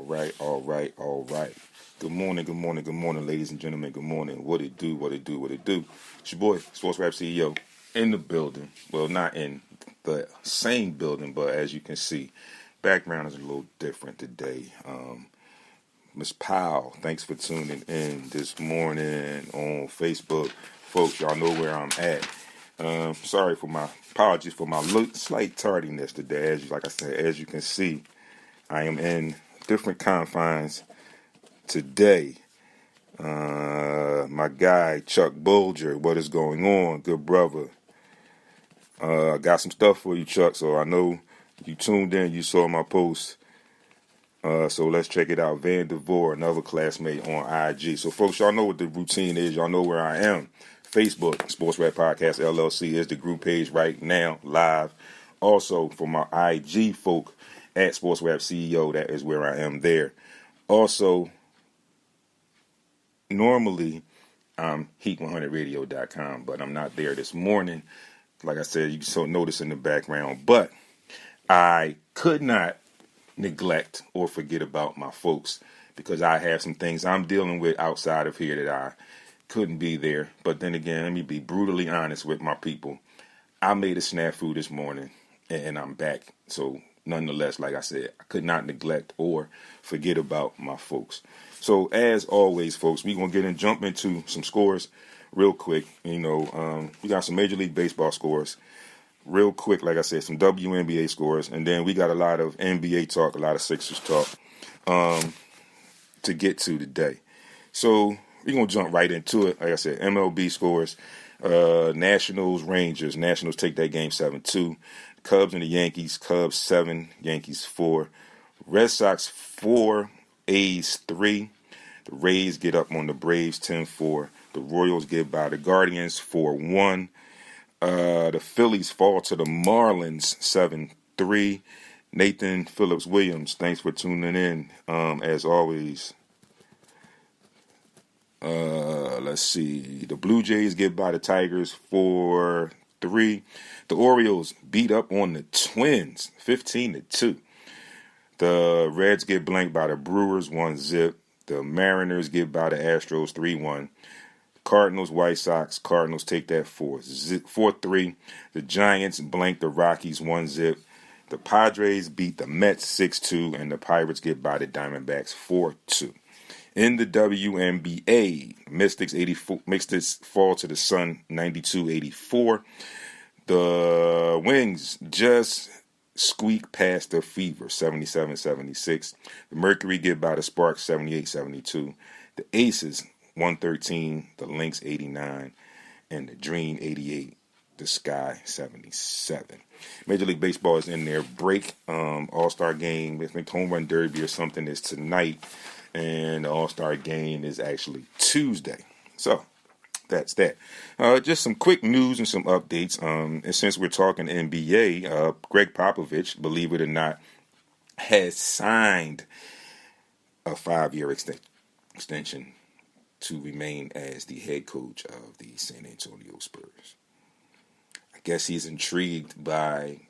All right. Good morning, ladies and gentlemen. Good morning. What it do? It's your boy, Sports Rap CEO, in the building. Well, not in the same building, but as you can see, background is a little different today. Miss Powell, thanks for tuning in this morning on Facebook. Folks, y'all know where I'm at. Apologies for my slight tardiness today. As you can see, I am in different confines today. My guy Chuck Bulger, what is going on, good brother? I got some stuff for you, Chuck. So I know you tuned in. You saw my post. So let's check it out. Van DeVore, another classmate on IG. So folks, y'all know what the routine is. Y'all know where I am. Facebook, Sports Rap Podcast LLC is the group page right now, live. Also, for my IG folk, at Sports Rap CEO, that is where I am there. Also, normally, I'm Heat100radio.com, but I'm not there this morning. Like I said, you can notice in the background. But I could not neglect or forget about my folks because I have some things I'm dealing with outside of here that I couldn't be there. But then again, let me be brutally honest with my people. I made a snafu this morning and I'm back. So nonetheless, like I said, I could not neglect or forget about my folks. So as always, folks, we're going to jump into some scores real quick. We got some Major League Baseball scores real quick. Like I said, some WNBA scores. And then we got a lot of NBA talk, a lot of Sixers talk to get to today. So we're going to jump right into it. Like I said, MLB scores. Nationals, Rangers. Nationals take that game 7-2. Cubs and the Yankees. Cubs 7, Yankees 4. Red Sox 4, A's 3. The Rays get up on the Braves 10-4. The Royals get by the Guardians 4-1. The Phillies fall to the Marlins 7-3. Nathan Phillips Williams, thanks for tuning in. As always. Let's see. The Blue Jays get by the Tigers 4-3. The Orioles beat up on the Twins 15-2. The Reds get blanked by the Brewers 1-0. The Mariners get by the Astros 3-1. Cardinals, White Sox. Cardinals take that 4-3. The Giants blank the Rockies 1-0. The Padres beat the Mets 6-2, and the Pirates get by the Diamondbacks 4-2. In the WNBA, Mystics fall to the Sun 92-84. The Wings just squeak past the Fever 77-76. The Mercury get by the Sparks 78-72. The Aces 113, the Lynx 89, and the Dream 88, the Sky 77. Major League Baseball is in their break. All-Star game, I think Home Run Derby or something is tonight, and the All-Star game is actually Tuesday. So that's that. Just some quick news and some updates. And since we're talking NBA, Greg Popovich, believe it or not, has signed a 5-year extension to remain as the head coach of the San Antonio Spurs. I guess he's intrigued by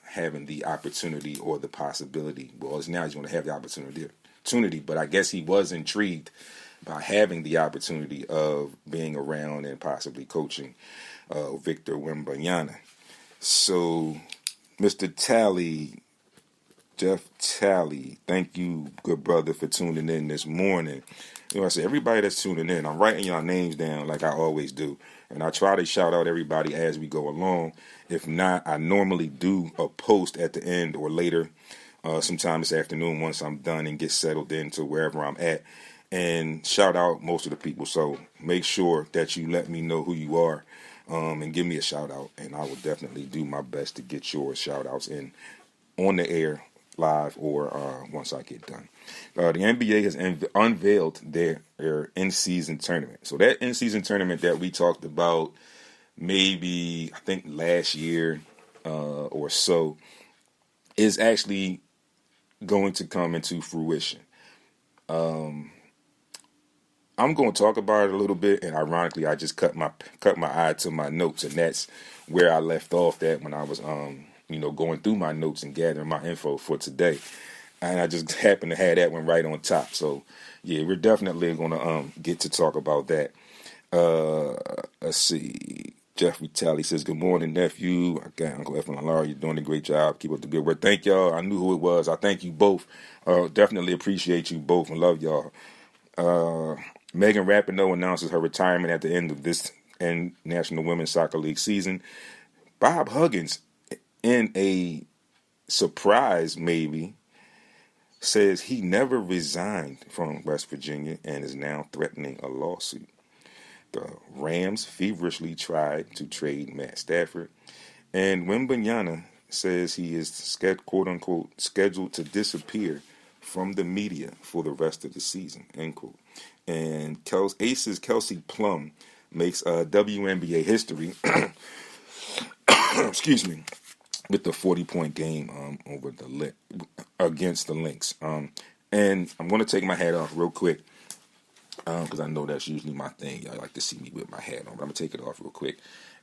having the opportunity or the possibility. Well, now he's going to have the opportunity, but I guess he was intrigued by having the opportunity of being around and possibly coaching Victor Wembanyama. So, Mr. Jeff Talley, thank you, good brother, for tuning in this morning. I say, everybody that's tuning in, I'm writing y'all names down like I always do. And I try to shout out everybody as we go along. If not, I normally do a post at the end or later, sometime this afternoon once I'm done and get settled into wherever I'm at, and shout out most of the people. So make sure that you let me know who you are and give me a shout out. And I will definitely do my best to get your shout outs in on the air, live, or once I get done. The NBA has unveiled their in-season tournament. So that in-season tournament that we talked about maybe, I think, last year or so is actually going to come into fruition. I'm going to talk about it a little bit, and ironically, I just cut my eye to my notes, and that's where I left off at when I was going through my notes and gathering my info for today. and I just happened to have that one right on top. So yeah, we're definitely gonna get to talk about that. Let's see. Jeffrey Talley says, "Good morning, nephew. Okay, Uncle F and Laura, you're doing a great job. Keep up the good work. Thank y'all. I knew who it was. I thank you both. Definitely appreciate you both and love y'all." Megan Rapinoe announces her retirement at the end of this National Women's Soccer League season. Bob Huggins, in a surprise maybe, says he never resigned from West Virginia and is now threatening a lawsuit. The Rams feverishly tried to trade Matt Stafford, and Wembanyama says he is quote unquote scheduled to disappear from the media for the rest of the season, end quote. And Aces Kelsey Plum makes WNBA history excuse me, with the 40-point game over against the Lynx. And I'm going to take my hat off real quick because I know that's usually my thing. Y'all like to see me with my hat on, but I'm going to take it off real quick.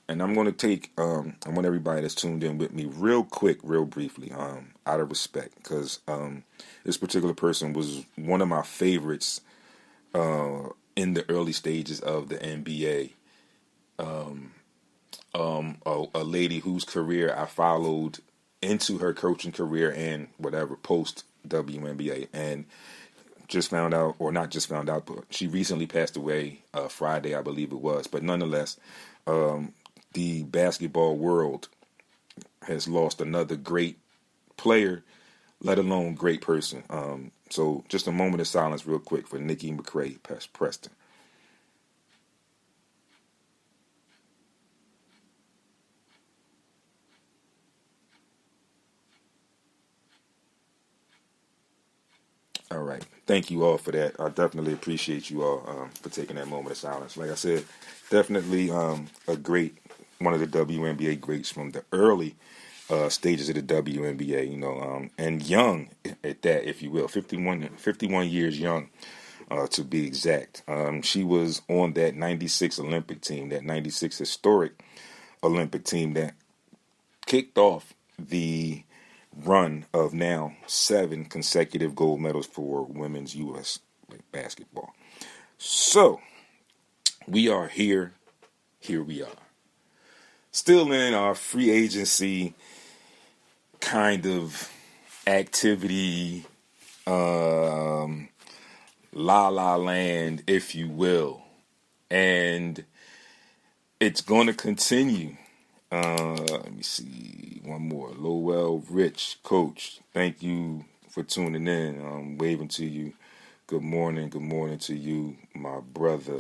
And I'm going to take, I want everybody that's tuned in with me real quick, real briefly, out of respect, because this particular person was one of my favorites in the early stages of the NBA. A lady whose career I followed into her coaching career and whatever post WNBA, and just found out, or not just found out, but she recently passed away Friday, I believe it was. But nonetheless, the basketball world has lost another great player, let alone great person. So just a moment of silence real quick for Nikki McCray Preston. All right. Thank you all for that. I definitely appreciate you all for taking that moment of silence. Like I said, definitely one of the WNBA greats from the early stages of the WNBA, and young at that, if you will, 51 years young to be exact. She was on that 96 Olympic team, that 96 historic Olympic team that kicked off the run of now 7 consecutive gold medals for women's U.S. basketball. So, we are here. Here we are. Still in our free agency kind of activity, la la land, if you will. And it's going to continue. Let me see. One more. Lowell Rich, Coach. Thank you for tuning in. I'm waving to you. Good morning. Good morning to you, my brother.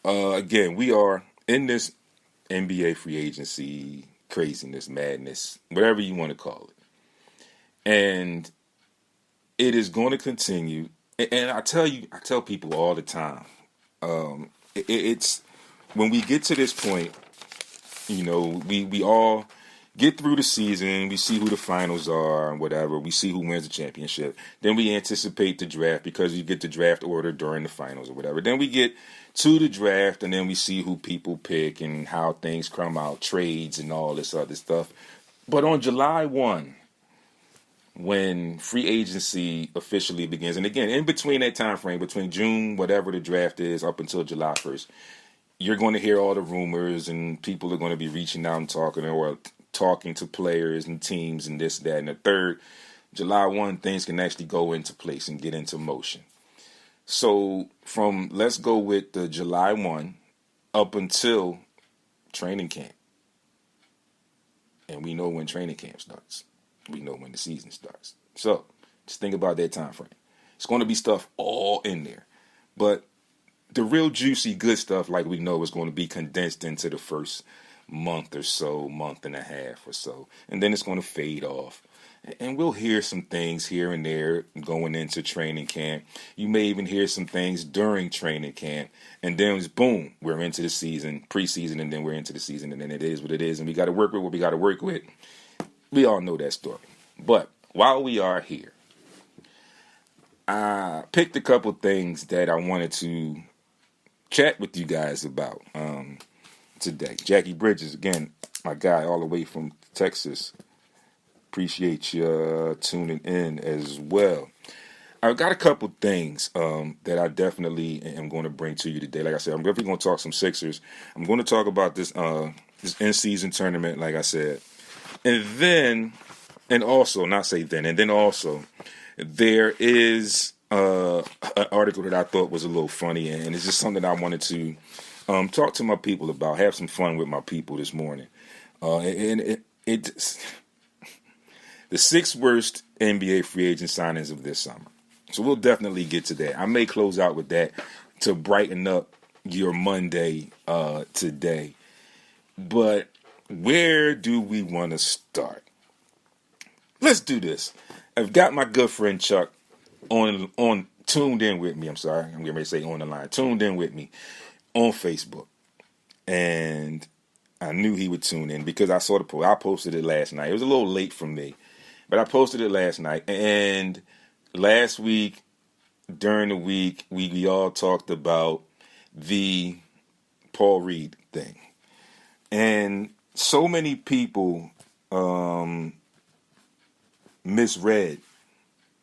Again, we are in this NBA free agency craziness, madness, whatever you want to call it. And it is going to continue. And I tell people all the time, it's when we get to this point, we all get through the season, we see who the finals are and whatever, we see who wins the championship. Then we anticipate the draft because you get the draft order during the finals or whatever. Then we get to the draft and then we see who people pick and how things come out, trades and all this other stuff. But on July 1, when free agency officially begins, and again, in between that time frame, between June, whatever the draft is, up until July 1st, you're going to hear all the rumors and people are going to be reaching out and talking to players and teams and this, that, and the third. July 1, things can actually go into place and get into motion. So let's go with the July 1 up until training camp. And we know when training camp starts. We know when the season starts. So just think about that time frame. It's going to be stuff all in there. But the real juicy good stuff, like we know, is going to be condensed into the first month or so, month and a half or so. And then it's going to fade off. And we'll hear some things here and there going into training camp. You may even hear some things during training camp. And then it's boom, we're into the season, preseason, and then we're into the season. And then it is what it is. And we got to work with what we got to work with. We all know that story. But while we are here, I picked a couple things that I wanted to chat with you guys about today. Jackie Bridges, again, my guy all the way from Texas. Appreciate you tuning in as well. I've got a couple things that I definitely am going to bring to you today. Like I said, I'm definitely going to talk some Sixers. I'm going to talk about this in-season tournament, like I said. And also, not say then, and then also, there is an article that I thought was a little funny, and it's just something I wanted to talk to my people about, have some fun with my people this morning. The six worst NBA free agent signings of this summer. So we'll definitely get to that. I may close out with that to brighten up your Monday today. But where do we want to start? Let's do this. I've got my good friend Chuck on tuned in with me. I'm sorry, I'm getting ready to say on the line. Tuned in with me on Facebook. And I knew he would tune in because I saw the post. I posted it last night. It was a little late for me, but I posted it last night. And last week, during the week, we all talked about the Paul Reed thing. And so many people misread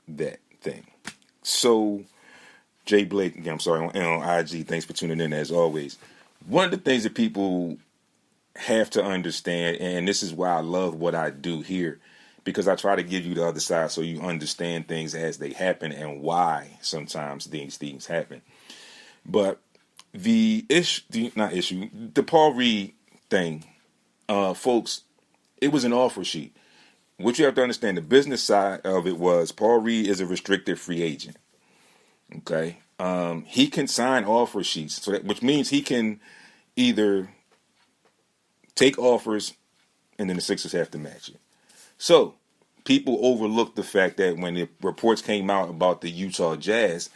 that thing. So, Jay Blake, again, I'm sorry, on IG, thanks for tuning in as always. One of the things that people have to understand, and this is why I love what I do here, because I try to give you the other side so you understand things as they happen and why sometimes these things happen. But the Paul Reed thing, folks, it was an offer sheet. What you have to understand, the business side of it was Paul Reed is a restricted free agent. Okay, he can sign offer sheets, which means he can either take offers and then the Sixers have to match it. So people overlooked the fact that when the reports came out about the Utah Jazz,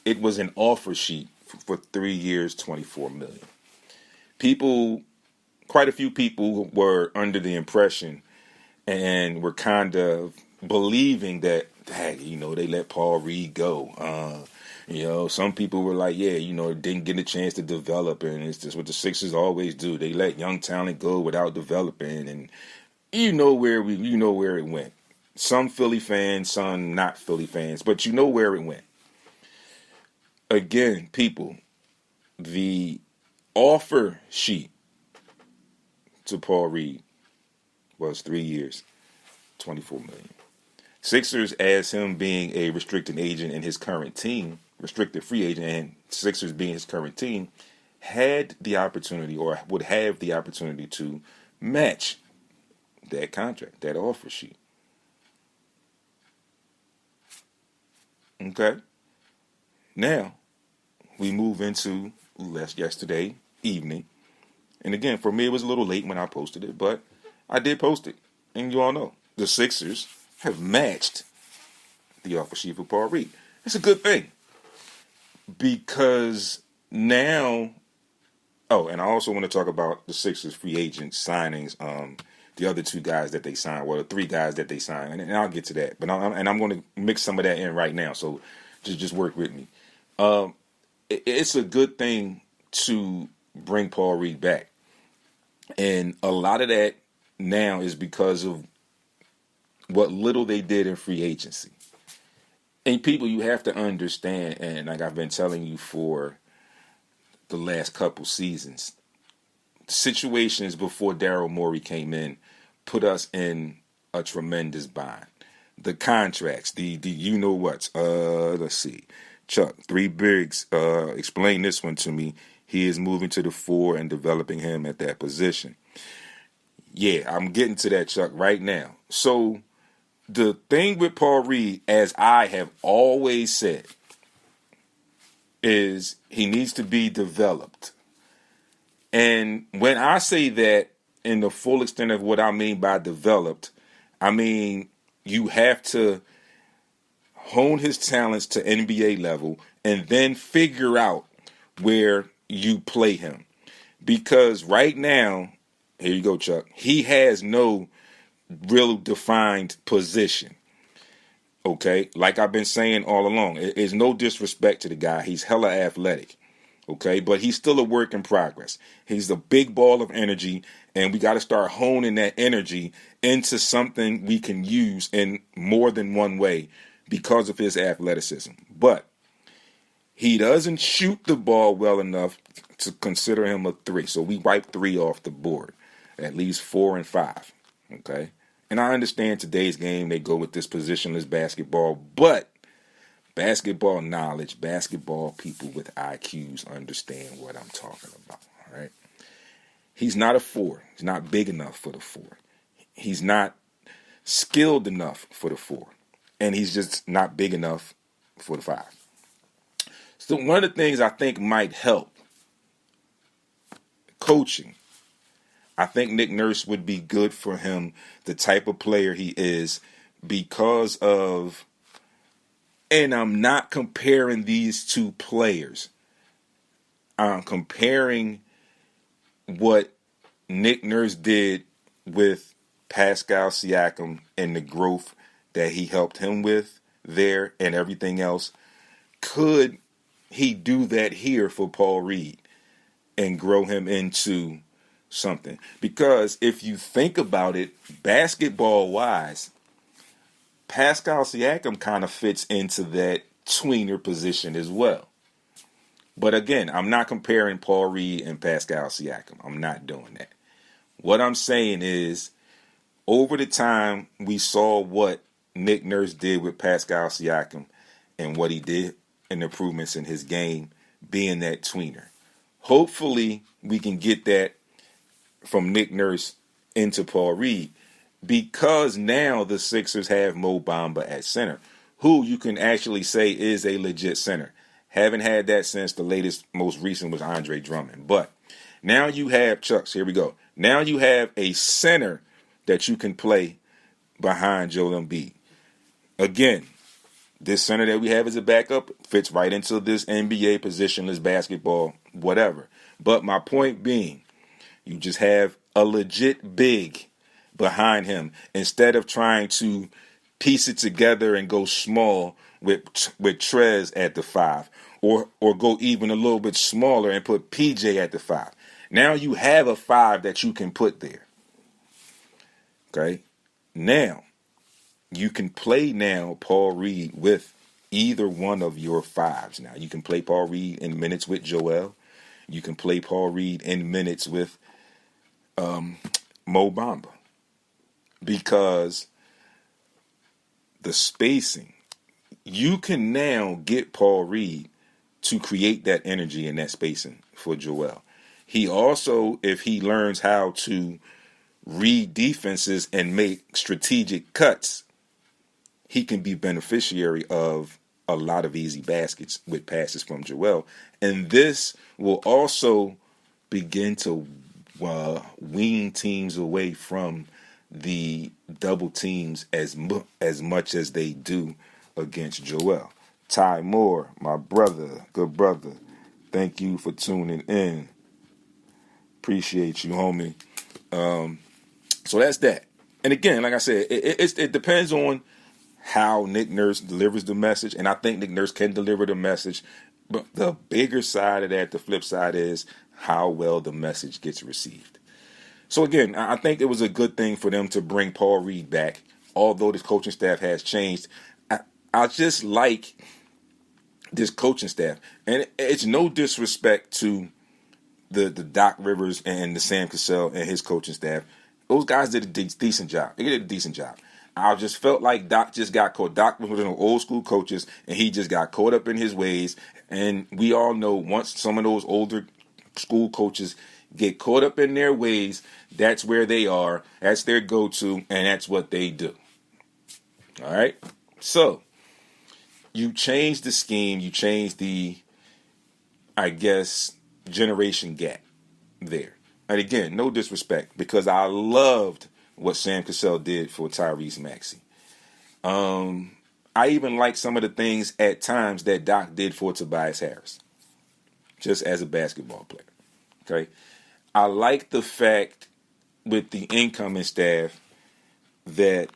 it was an offer sheet for 3 years, $24 million. Quite a few people were under the impression and were kind of believing that, hey, they let Paul Reed go. Some people were like, yeah, didn't get a chance to develop, and it's just what the Sixers always do. They let young talent go without developing, and where it went. Some Philly fans, some not Philly fans, but you know where it went. Again, people, the offer sheet to Paul Reed was 3 years, $24 million. Sixers, as him being a restricted agent in his current team, restricted free agent, and Sixers being his current team, had the opportunity or would have the opportunity to match that contract, that offer sheet. Okay? Now, we move into yesterday evening. And again, for me, it was a little late when I posted it, but I did post it. And you all know, the Sixers have matched the offer sheet for Paul Reed. It's a good thing. Because now, and I also want to talk about the Sixers free agent signings, the other two guys that they signed, the three guys that they signed, and I'll get to that. But I'm going to mix some of that in right now, so just work with me. It's a good thing to bring Paul Reed back. And a lot of that now is because of what little they did in free agency. And people, you have to understand, and like I've been telling you for the last couple seasons, situations before Daryl Morey came in put us in a tremendous bind. The contracts, the you-know-whats. Let's see. Chuck, 3 Bigs, explain this one to me. He is moving to the 4 and developing him at that position. Yeah, I'm getting to that, Chuck, right now. So the thing with Paul Reed, as I have always said, is he needs to be developed. And when I say that in the full extent of what I mean by developed, I mean you have to hone his talents to NBA level and then figure out where you play him. Because right now, here you go, Chuck, he has no real defined position. Okay? Like I've been saying all along, there's no disrespect to the guy. He's hella athletic. Okay, but he's still a work in progress. He's a big ball of energy, and we got to start honing that energy into something we can use in more than one way because of his athleticism. But he doesn't shoot the ball well enough to consider him a 3. So we wipe 3 off the board, at least 4 and 5. Okay, and I understand today's game, they go with this positionless basketball, but basketball knowledge, basketball people with IQs understand what I'm talking about. All right. He's not a 4. He's not big enough for the 4. He's not skilled enough for the 4. And he's just not big enough for the 5. So one of the things I think might help coaching, I think Nick Nurse would be good for him, the type of player he is, because of, and I'm not comparing these two players. I'm comparing what Nick Nurse did with Pascal Siakam and the growth that he helped him with there and everything else. Could he do that here for Paul Reed and grow him into something? Because if you think about it, basketball-wise, Pascal Siakam kind of fits into that tweener position as well. But again, I'm not comparing Paul Reed and Pascal Siakam. I'm not doing that. What I'm saying is, over the time we saw what Nick Nurse did with Pascal Siakam and what he did and improvements in his game being that tweener. Hopefully we can get that from Nick Nurse into Paul Reed, because now the Sixers have Mo Bamba at center, who you can actually say is a legit center. Haven't had that since the latest, most recent was Andre Drummond. But now you have Chucks. Here we go. Now you have a center that you can play behind Joel Embiid. Again, this center that we have as a backup fits right into this NBA positionless basketball, whatever. But my point being, you just have a legit big behind him instead of trying to piece it together and go small with Trez at the 5, or go even a little bit smaller and put PJ at the 5. Now you have a 5 that you can put there. Okay? Now, you can play now Paul Reed with either one of your 5s. Now, you can play Paul Reed in minutes with Joel. You can play Paul Reed in minutes with Mo Bamba. Because the spacing, you can now get Paul Reed to create that energy and that spacing for Joel. He also, if he learns how to read defenses and make strategic cuts, he can be beneficiary of a lot of easy baskets with passes from Joel. And this will also begin to wean teams away from the double teams as much as they do against Joel. Ty Moore, my brother, good brother, thank you for tuning in. Appreciate you, homie. So that's that. And again, like I said, it depends on how Nick Nurse delivers the message, and I think Nick Nurse can deliver the message. But the bigger side of that, the flip side, is how well the message gets received. So again, I think it was a good thing for them to bring Paul Reed back, although this coaching staff has changed. I just like this coaching staff, and it's no disrespect to the Doc Rivers and the Sam Cassell and his coaching staff. Those guys did a decent job. They did a decent job. I just felt like Doc just got caught. Doc was one of those old school coaches, and he just got caught up in his ways. And we all know once some of those older school coaches get caught up in their ways, that's where they are. That's their go-to, and that's what they do. All right? So, you change the scheme. You change the, I guess, generation gap there. And again, no disrespect, because I loved what Sam Cassell did for Tyrese Maxey. I even like some of the things at times that Doc did for Tobias Harris, just as a basketball player. Okay, I like the fact with the incoming staff that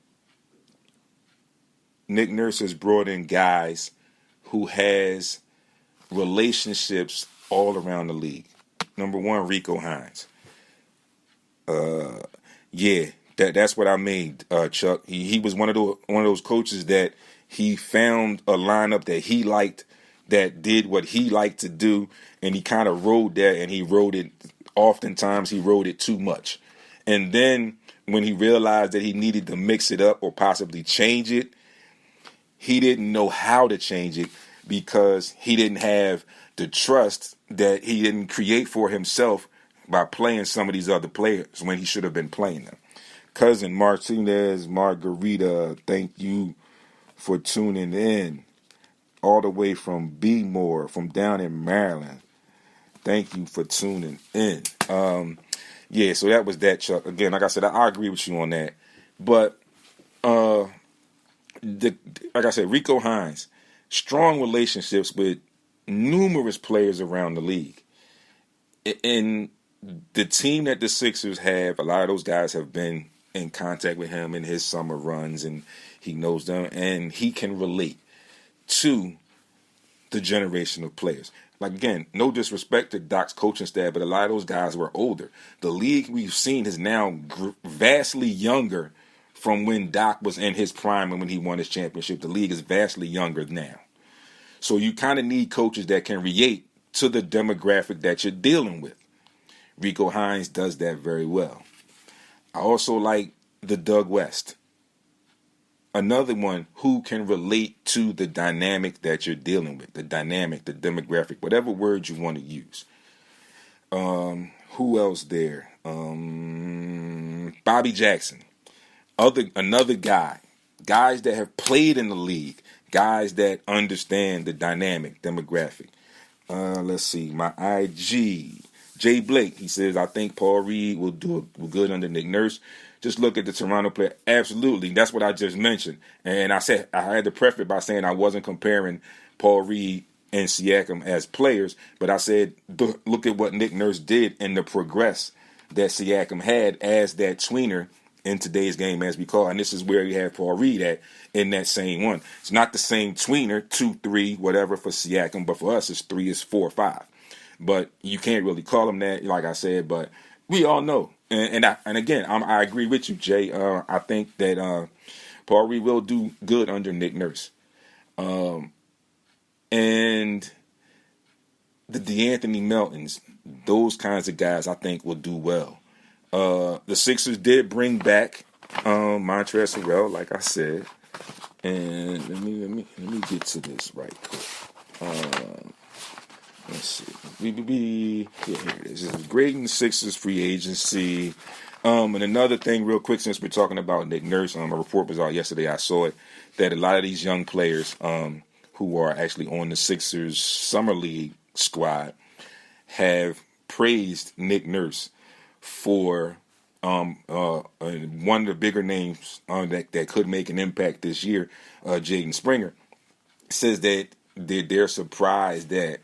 Nick Nurse has brought in guys who has relationships all around the league. Number one, Rico Hines. Yeah, that's what I mean, Chuck. He was one of those coaches that he found a lineup that he liked, that did what he liked to do, and he kind of rode that, and he rode it. Oftentimes, he rode it too much, and then when he realized that he needed to mix it up or possibly change it, he didn't know how to change it because he didn't have the trust that he didn't create for himself by playing some of these other players when he should have been playing them. Cousin Martinez Margarita, thank you for tuning in all the way from Bmore, from down in Maryland. Thank you for tuning in. Yeah, so that was that, Chuck. Again, like I said, I agree with you on that. But like I said, Rico Hines, strong relationships with numerous players around the league. And the team that the Sixers have, a lot of those guys have been in contact with him in his summer runs, and he knows them, and he can relate to the generation of players. Like, again, no disrespect to Doc's coaching staff, but a lot of those guys were older. The league we've seen is now vastly younger from when Doc was in his prime and when he won his championship. The league is vastly younger now. So you kind of need coaches that can relate to the demographic that you're dealing with. Rico Hines does that very well. I also like the Doug West. Another one who can relate to the dynamic that you're dealing with. The dynamic, the demographic, whatever word you want to use. Who else there? Bobby Jackson. Another guy. Guys that have played in the league. Guys that understand the dynamic, demographic. Let's see. My IG. Jay Blake, he says, I think Paul Reed will do good under Nick Nurse. Just look at the Toronto player. Absolutely. That's what I just mentioned. And I said I had to preface it by saying I wasn't comparing Paul Reed and Siakam as players, but I said look at what Nick Nurse did and the progress that Siakam had as that tweener in today's game, as we call it. And this is where you have Paul Reed at in that same one. It's not the same tweener, 2, 3, whatever for Siakam, but for us it's 3, it's 4, 5. But you can't really call him that, like I said, but we all know. And again, I agree with you, Jay. I think that Paul Reed will do good under Nick Nurse. And the DeAnthony Meltons, those kinds of guys, I think will do well. The Sixers did bring back Montrezl Harrell, like I said. And let me get to this right quick. Let's see. Here it is. This is grading the Sixers free agency. And another thing, real quick, since we're talking about Nick Nurse, a report was out yesterday. I saw it that a lot of these young players who are actually on the Sixers summer league squad have praised Nick Nurse for one of the bigger names that could make an impact this year, Jaden Springer, says that they're surprised at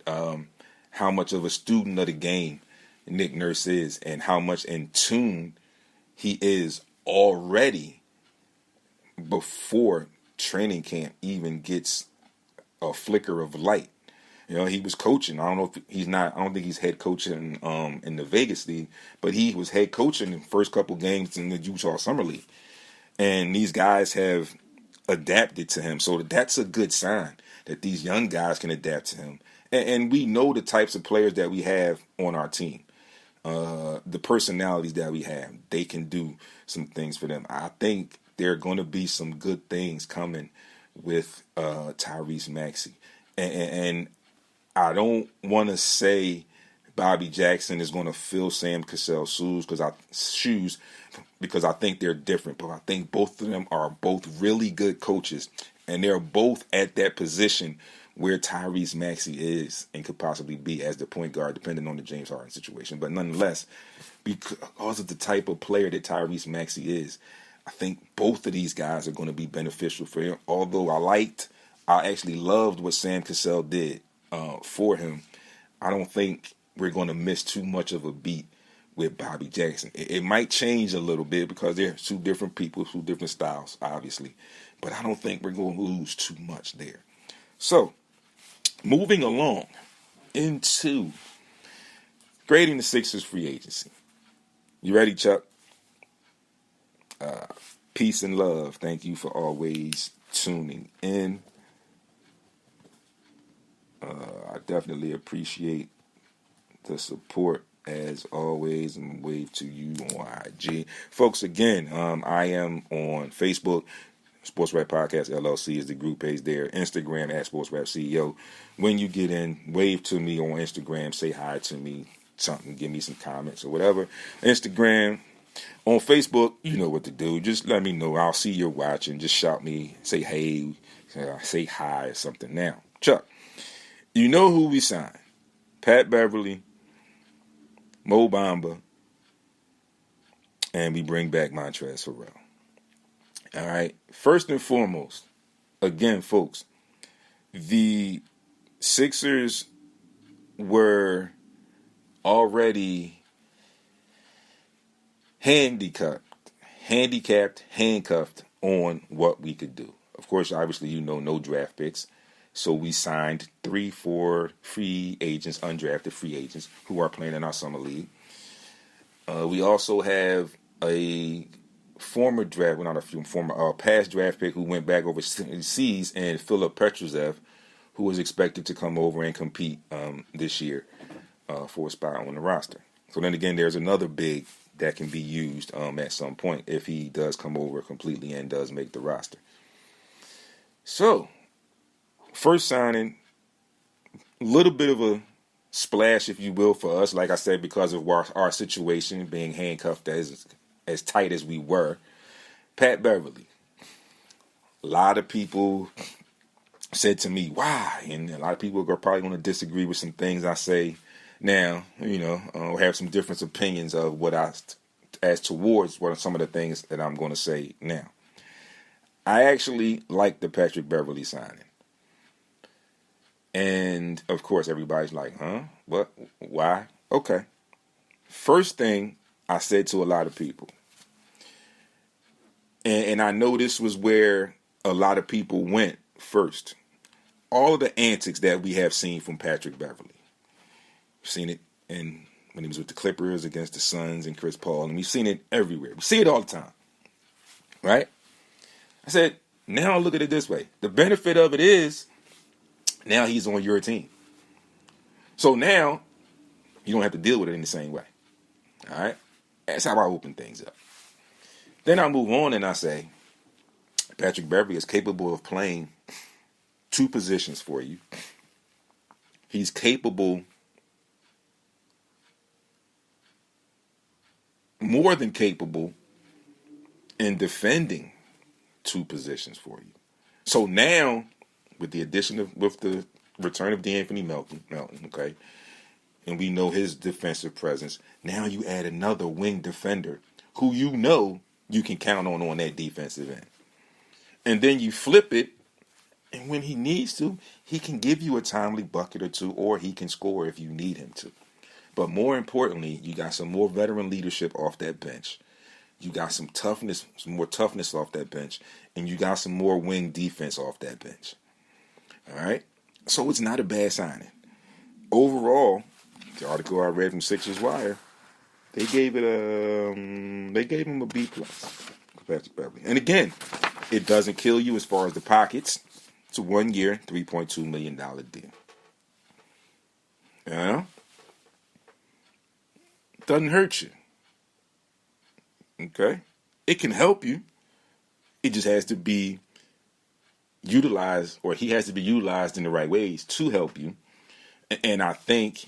how much of a student of the game Nick Nurse is and how much in tune he is already before training camp even gets a flicker of light. You know, he was coaching. I don't think he's head coaching in the Vegas League, but he was head coaching in the first couple games in the Utah Summer League. And these guys have adapted to him. So that's a good sign that these young guys can adapt to him. And we know the types of players that we have on our team, the personalities that we have. They can do some things for them. I think there are going to be some good things coming with Tyrese Maxey. And I don't want to say Bobby Jackson is going to fill Sam Cassell's shoes because I think they're different. But I think both of them are both really good coaches, and they're both at that position where Tyrese Maxey is and could possibly be as the point guard, depending on the James Harden situation. But nonetheless, because of the type of player that Tyrese Maxey is, I think both of these guys are going to be beneficial for him. Although I actually loved what Sam Cassell did for him, I don't think we're going to miss too much of a beat with Bobby Jackson. It might change a little bit because they're two different people, two different styles, obviously. But I don't think we're going to lose too much there. So, moving along into grading the Sixers free agency. You ready, Chuck? Peace and love. Thank you for always tuning in. I definitely appreciate the support as always, and wave to you on IG. Folks, again, I am on Facebook. Sports Rap Podcast LLC is the group page there. Instagram at Sports Rap CEO. When you get in, wave to me on Instagram. Say hi to me. Something. Give me some comments or whatever. Instagram. On Facebook, you know what to do. Just let me know. I'll see you're watching. Just shout me. Say hey. Say hi or something. Now, Chuck, you know who we signed. Pat Beverly, Mo Bamba, and we bring back Montrezl Harrell. All right. First and foremost, again, folks, the Sixers were already handcuffed, handcuffed on what we could do. Of course, obviously, you know, no draft picks. So we signed 3-4 free agents, undrafted free agents, who are playing in our summer league. We also have a former draft, well, not a former past draft pick who went back overseas, and Philip Petrusev, who is expected to come over and compete this year for a spot on the roster. So then again, there's another big that can be used at some point if he does come over completely and does make the roster. So, first signing, a little bit of a splash, if you will, for us. Like I said, because of our situation being handcuffed as tight as we were. Pat Beverly. A lot of people said to me, why? And a lot of people are probably going to disagree with some things I say now, you know, have some different opinions of as towards what are some of the things that I'm going to say now. I actually like the Patrick Beverly signing. And, of course, everybody's like, huh? What? Why? Okay. First thing I said to a lot of people, and I know this was where a lot of people went first. All of the antics that we have seen from Patrick Beverly. We've seen it when he was with the Clippers against the Suns and Chris Paul, and we've seen it everywhere. We see it all the time. Right? I said, now look at it this way. The benefit of it is, now he's on your team. So now, you don't have to deal with it in the same way. All right? That's how I open things up. Then I move on and I say, Patrick Beverly is capable of playing two positions for you. He's capable, more than capable, in defending two positions for you. So now, with the return of DeAnthony Melton, okay, and we know his defensive presence, now you add another wing defender who you know you can count on that defensive end. And then you flip it, and when he needs to, he can give you a timely bucket or two, or he can score if you need him to. But more importantly, you got some more veteran leadership off that bench. You got some more toughness off that bench, and you got some more wing defense off that bench. All right? So it's not a bad signing. Overall, the article I read from Sixers Wire, they gave him a B+. Patrick Beverly. And again, it doesn't kill you as far as the pockets. It's a 1 year, $3.2 million deal. Yeah? Doesn't hurt you. Okay? It can help you. It just has to be utilized, or he has to be utilized in the right ways to help you. And I think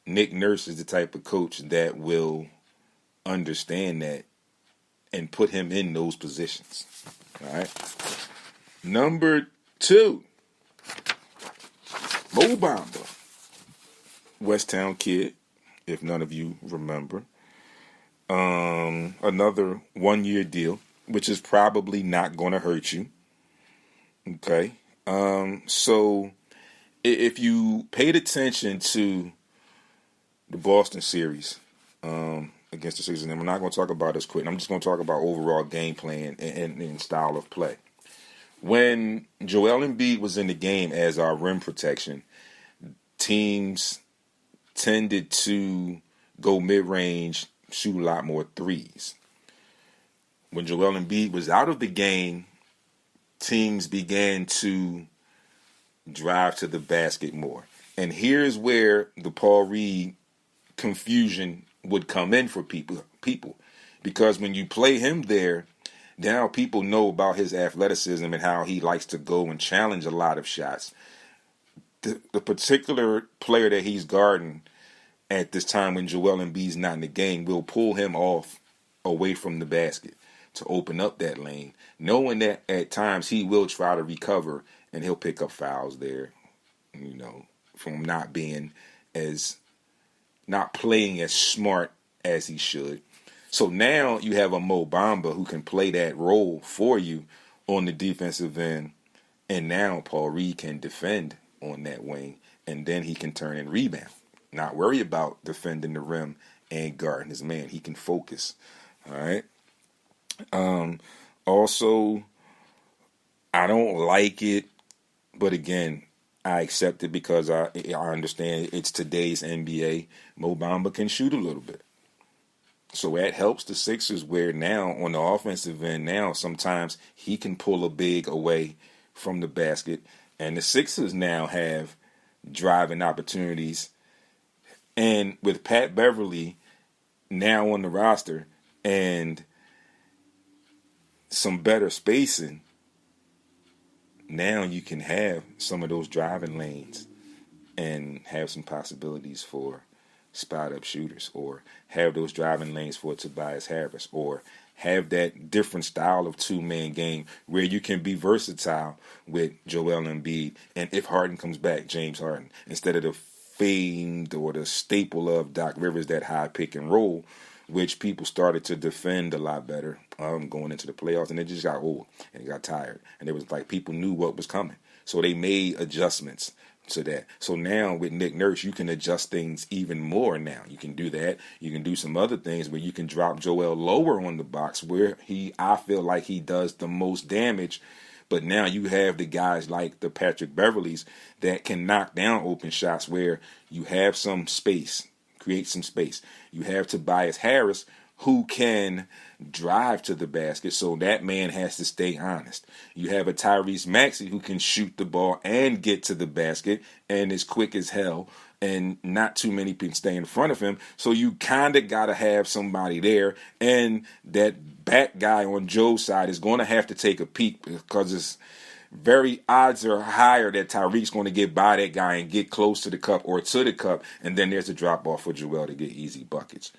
Nick Nurse is the type of coach that will understand that and put him in those positions. All right? Number 2, Mo Bamba, West Town kid, if none of you remember. Another 1 year deal, which is probably not going to hurt you. Okay? So if you paid attention to the Boston series against the Sixers, and I'm not going to talk about this quick. I'm just going to talk about overall game plan and style of play. When Joel Embiid was in the game as our rim protection, teams tended to go mid-range, shoot a lot more threes. When Joel Embiid was out of the game, teams began to drive to the basket more. And here's where the Paul Reed confusion would come in for people. Because when you play him there, now people know about his athleticism and how he likes to go and challenge a lot of shots. The particular player that he's guarding at this time when Joel Embiid's not in the game will pull him off away from the basket to open up that lane, knowing that at times he will try to recover and he'll pick up fouls there, from not playing as smart as he should. So now you have a Mo Bamba who can play that role for you on the defensive end, and now Paul Reed can defend on that wing, and then he can turn and rebound. Not worry about defending the rim and guarding his man. He can focus. All right. Also, I don't like it, but again, I accept it because I understand it's today's NBA. Mo Bamba can shoot a little bit. So that helps the Sixers where now on the offensive end now sometimes he can pull a big away from the basket. And the Sixers now have driving opportunities. And with Pat Beverly now on the roster and some better spacing, now you can have some of those driving lanes and have some possibilities for spot-up shooters, or have those driving lanes for Tobias Harris, or have that different style of two-man game where you can be versatile with Joel Embiid, and if Harden comes back, James Harden, instead of the famed or the staple of Doc Rivers, that high pick and roll, which people started to defend a lot better going into the playoffs, and it just got old and it got tired, and it was like people knew what was coming, so they made adjustments to that. So now with Nick Nurse, you can adjust things even more now. You can do that. You can do some other things where you can drop Joel lower on the box where I feel like he does the most damage. But now you have the guys like the Patrick Beverleys that can knock down open shots where you have some space, create some space. You have Tobias Harris who can drive to the basket, so that man has to stay honest. You have a Tyrese Maxey who can shoot the ball and get to the basket and is quick as hell, and not too many people stay in front of him. So you kind of got to have somebody there, and that back guy on Joe's side is going to have to take a peek because it's very odds are higher that Tyreek's going to get by that guy and get close to the cup or to the cup, and then there's a drop off for Joel to get easy buckets.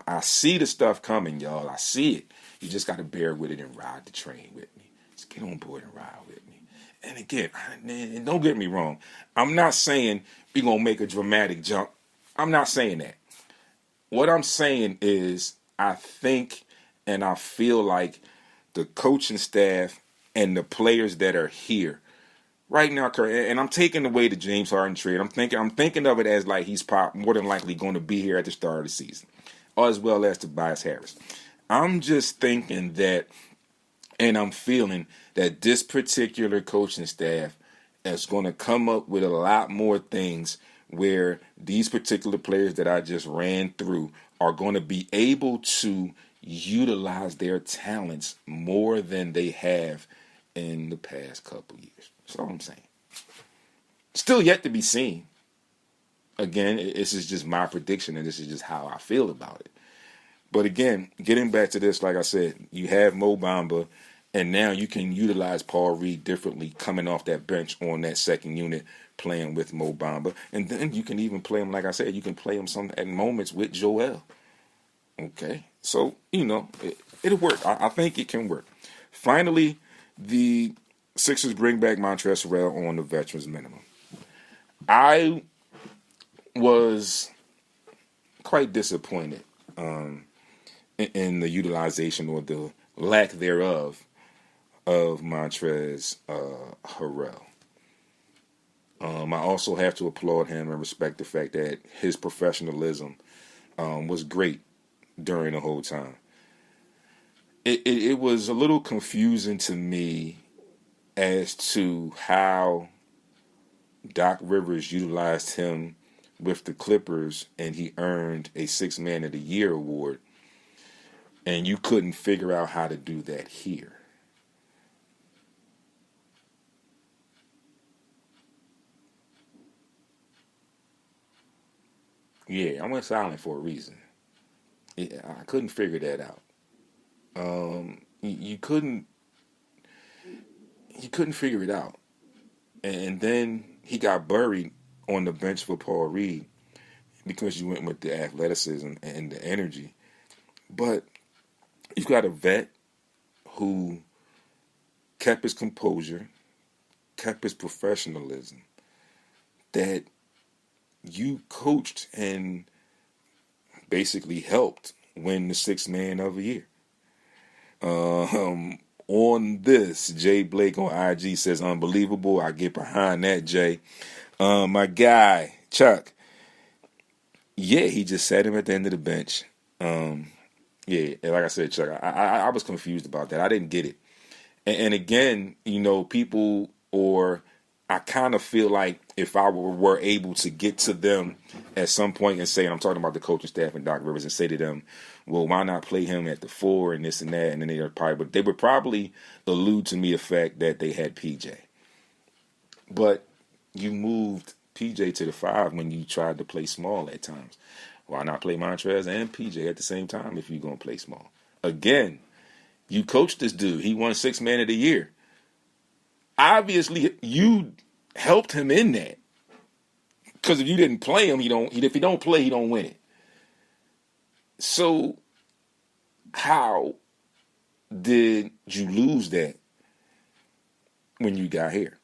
I see the stuff coming, y'all. I see it. You just got to bear with it and ride the train with me. Just get on board and ride with me. And again, don't get me wrong. I'm not saying we're going to make a dramatic jump. I'm not saying that. What I'm saying is I think and I feel like the coaching staff and the players that are here right now, and I'm taking away the James Harden trade. I'm thinking of it as like he's more than likely going to be here at the start of the season, as well as Tobias Harris. I'm just thinking that, and I'm feeling that this particular coaching staff is going to come up with a lot more things where these particular players that I just ran through are going to be able to utilize their talents more than they have in the past couple years. That's all I'm saying. Still yet to be seen. Again, this is just my prediction, and this is just how I feel about it. But again, getting back to this, like I said, you have Mo Bamba, and now you can utilize Paul Reed differently coming off that bench on that second unit playing with Mo Bamba. And then you can even play him, like I said, you can play him some at moments with Joel. Okay? So, it'll work. I think it can work. Finally, the Sixers bring back Montrezl Harrell on the veterans minimum. I was quite disappointed in the utilization or the lack thereof of Montrezl Harrell. I also have to applaud him and respect the fact that his professionalism was great during the whole time. It was a little confusing to me as to how Doc Rivers utilized him with the Clippers and he earned a Sixth Man of the Year award, and you couldn't figure out how to do that here. Yeah, I went silent for a reason. Yeah, I couldn't figure that out. You couldn't figure it out, and then he got buried on the bench for Paul Reed because you went with the athleticism and the energy. But you've got a vet who kept his composure, kept his professionalism, that you coached and basically helped win the Sixth Man of the Year. On this, Jay Blake on IG says, unbelievable. I get behind that, Jay. My guy, Chuck, yeah, he just sat him at the end of the bench. Yeah, like I said, Chuck, I was confused about that. I didn't get it. And again, people, or I kind of feel like if I were able to get to them at some point and say, and I'm talking about the coaching staff and Doc Rivers, and say to them, well, why not play him at the 4 and this and that, and then they would probably allude to me the fact that they had PJ. But you moved PJ to the 5 when you tried to play small at times. Why not play Montrez and PJ at the same time if you're going to play small? Again, you coached this dude. He won Sixth Man of the Year. Obviously, you helped him in that. Because if you didn't play him, if he don't play, he don't win it. So, how did you lose that when you got here?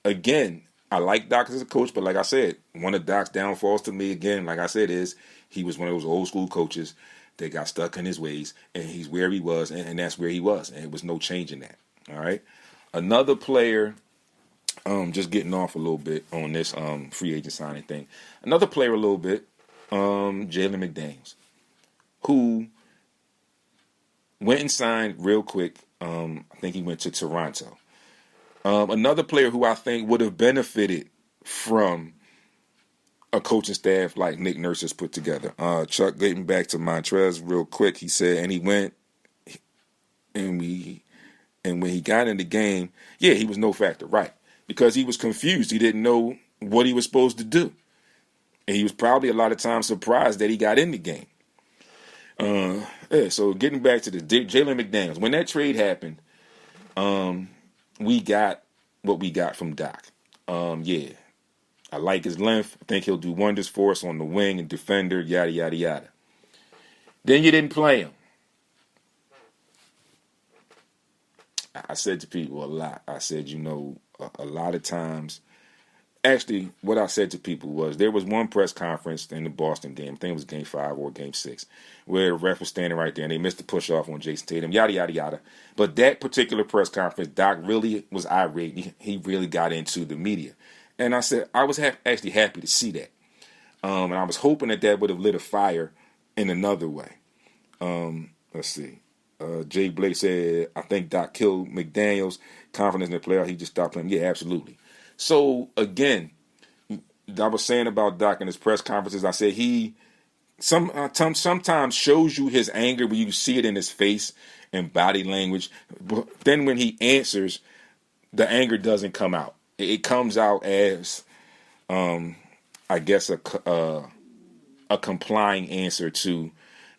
Again, I like Doc as a coach, but like I said, one of Doc's downfalls to me, again, like I said, is he was one of those old school coaches that got stuck in his ways, and he's where he was, and that's where he was, and there was no changing that. All right? Another player, just getting off a little bit on this free agent signing thing. Another player a little bit, Jalen McDaniels, who went and signed real quick. I think he went to Toronto. Another player who I think would have benefited from a coaching staff like Nick Nurse has put together. Chuck, getting back to Montrez real quick, he said, and he went, and when he got in the game, yeah, he was no factor, right? Because he was confused. He didn't know what he was supposed to do. And he was probably a lot of times surprised that he got in the game. So getting back to the Jalen McDaniels, when that trade happened, we got what we got from Doc. Yeah, I like his length. I think he'll do wonders for us on the wing and defender, yada, yada, yada. Then you didn't play him. I said to people a lot. I said, a lot of times, actually, what I said to people was there was one press conference in the Boston game, I think it was game 5 or game 6, where the ref was standing right there and they missed the push off on Jason Tatum, yada, yada, yada. But that particular press conference, Doc really was irate. He really got into the media. And I said, I was actually happy to see that. And I was hoping that would have lit a fire in another way. Let's see. Jay Blake said, I think Doc killed McDaniels' confidence in the player. He just stopped playing. Yeah, absolutely. So, again, I was saying about Doc in his press conferences, I said he sometimes shows you his anger when you see it in his face and body language. But then when he answers, the anger doesn't come out. It comes out as, I guess, a complying answer to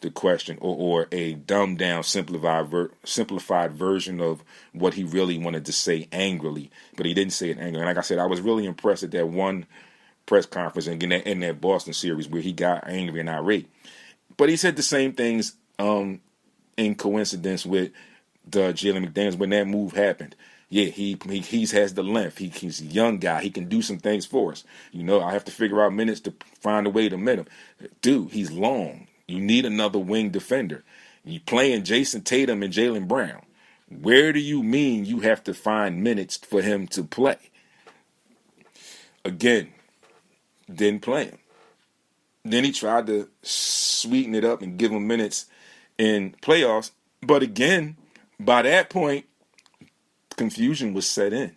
the question, or a dumbed down, simplified version of what he really wanted to say angrily, but he didn't say it angrily. And like I said, I was really impressed at that one press conference and in that Boston series where he got angry and irate. But he said the same things in coincidence with the Jalen McDaniels when that move happened. Yeah, he has the length. He's a young guy. He can do some things for us. I have to figure out minutes to find a way to meet him. Dude, he's long. You need another wing defender. You playing Jason Tatum and Jaylen Brown. Where do you mean you have to find minutes for him to play? Again, didn't play him. Then he tried to sweeten it up and give him minutes in playoffs. But again, by that point, confusion was set in.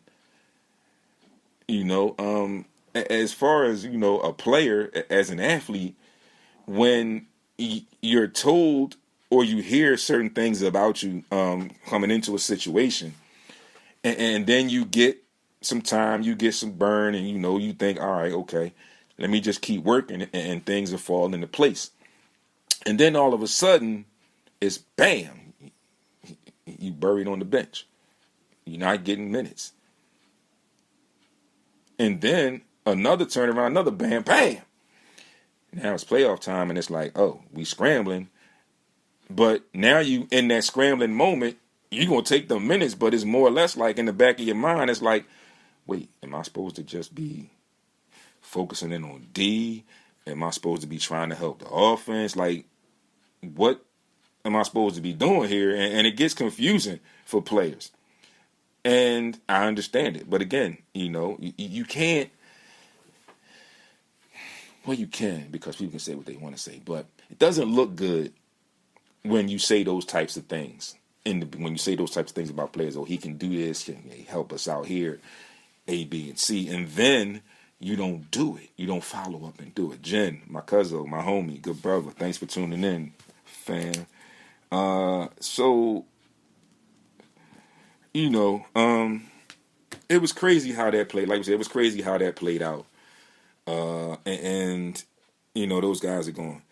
as far as a player, as an athlete, when you're told or you hear certain things about you coming into a situation, and then you get some time, you get some burn, and you think, all right, okay, let me just keep working, and things are falling into place. And then all of a sudden, it's bam, you buried on the bench. You're not getting minutes. And then another turnaround, another bam, bam. Now it's playoff time, and it's like, oh, we scrambling. But now you in that scrambling moment, you're going to take the minutes, but it's more or less like in the back of your mind, it's like, wait, am I supposed to just be focusing in on D? Am I supposed to be trying to help the offense? Like, what am I supposed to be doing here? And it gets confusing for players. And I understand it. But again, you can't. Well, you can, because people can say what they want to say. But it doesn't look good when you say those types of things. When you say those types of things about players, oh, he can do this, can he help us out here, A, B, and C. And then you don't do it. You don't follow up and do it. Jen, my cousin, my homie, good brother, thanks for tuning in, fam. So, it was crazy how that played. Like I said, it was crazy how that played out. And those guys are gone.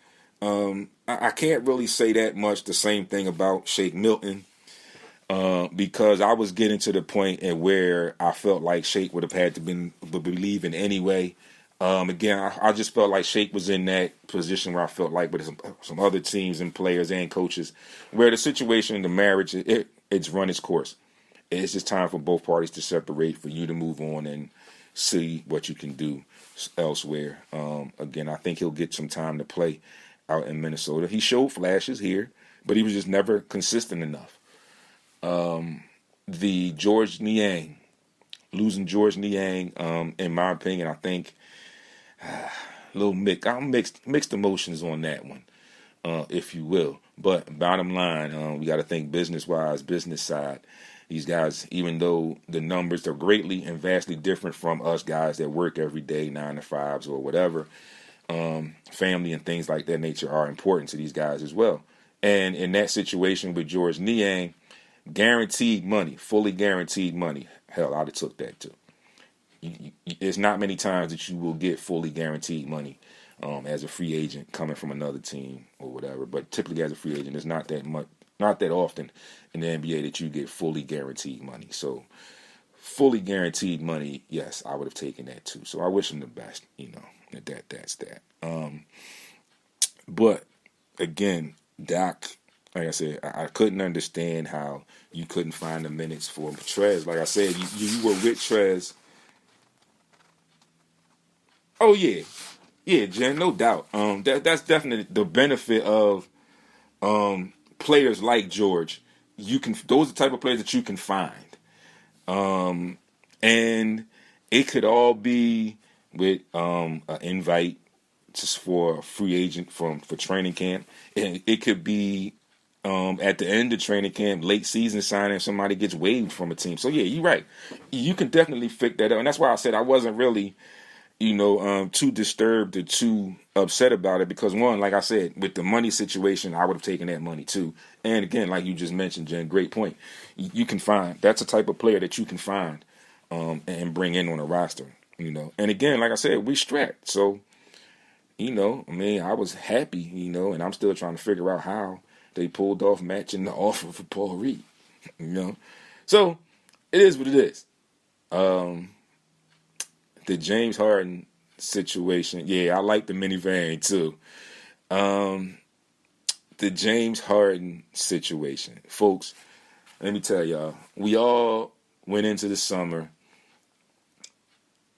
I can't really say that much the same thing about Shake Milton, because I was getting to the point at where I felt like Shake would have had to believe in anyway. Again, I just felt like Shake was in that position where I felt like with some other teams and players and coaches, where the situation, the marriage, it's run its course. It's just time for both parties to separate, for you to move on and see what you can do elsewhere. Again, I think he'll get some time to play out in Minnesota. He showed flashes here, but he was just never consistent enough. The George Niang, losing George Niang, in my opinion, I think little mixed emotions on that one, if you will. But bottom line, we got to think business-wise, business side. These guys, even though the numbers are greatly and vastly different from us guys that work every day, 9 to 5s or whatever, family and things like that nature are important to these guys as well. And in that situation with George Niang, guaranteed money, fully guaranteed money. Hell, I'd have took that too. It's not many times that you will get fully guaranteed money as a free agent coming from another team or whatever. But typically as a free agent, it's not that often in the NBA that you get fully guaranteed money. So fully guaranteed money, yes, I would have taken that too. So I wish him the best, that's that. But again, Doc, like I said, I couldn't understand how you couldn't find the minutes for Trez. Like I said, you were with Trez. Oh yeah, Jen, no doubt. That's definitely the benefit of players like George. Those are the type of players that you can find, and it could all be with an invite just for a free agent for training camp. It could be at the end of training camp, late season signing, somebody gets waived from a team. So yeah, you're right. You can definitely fix that up, and that's why I said I wasn't really too disturbed or too upset about it, because one, like I said, with the money situation, I would have taken that money too. And again, like you just mentioned, Jen, great point. You can find, that's a type of player that you can find and bring in on a roster, And again, like I said, we strapped. So, I was happy, and I'm still trying to figure out how they pulled off matching the offer for Paul Reed, So, it is what it is. The James Harden situation, yeah, I like the minivan too. The James Harden situation, folks, let me tell y'all, we all went into the summer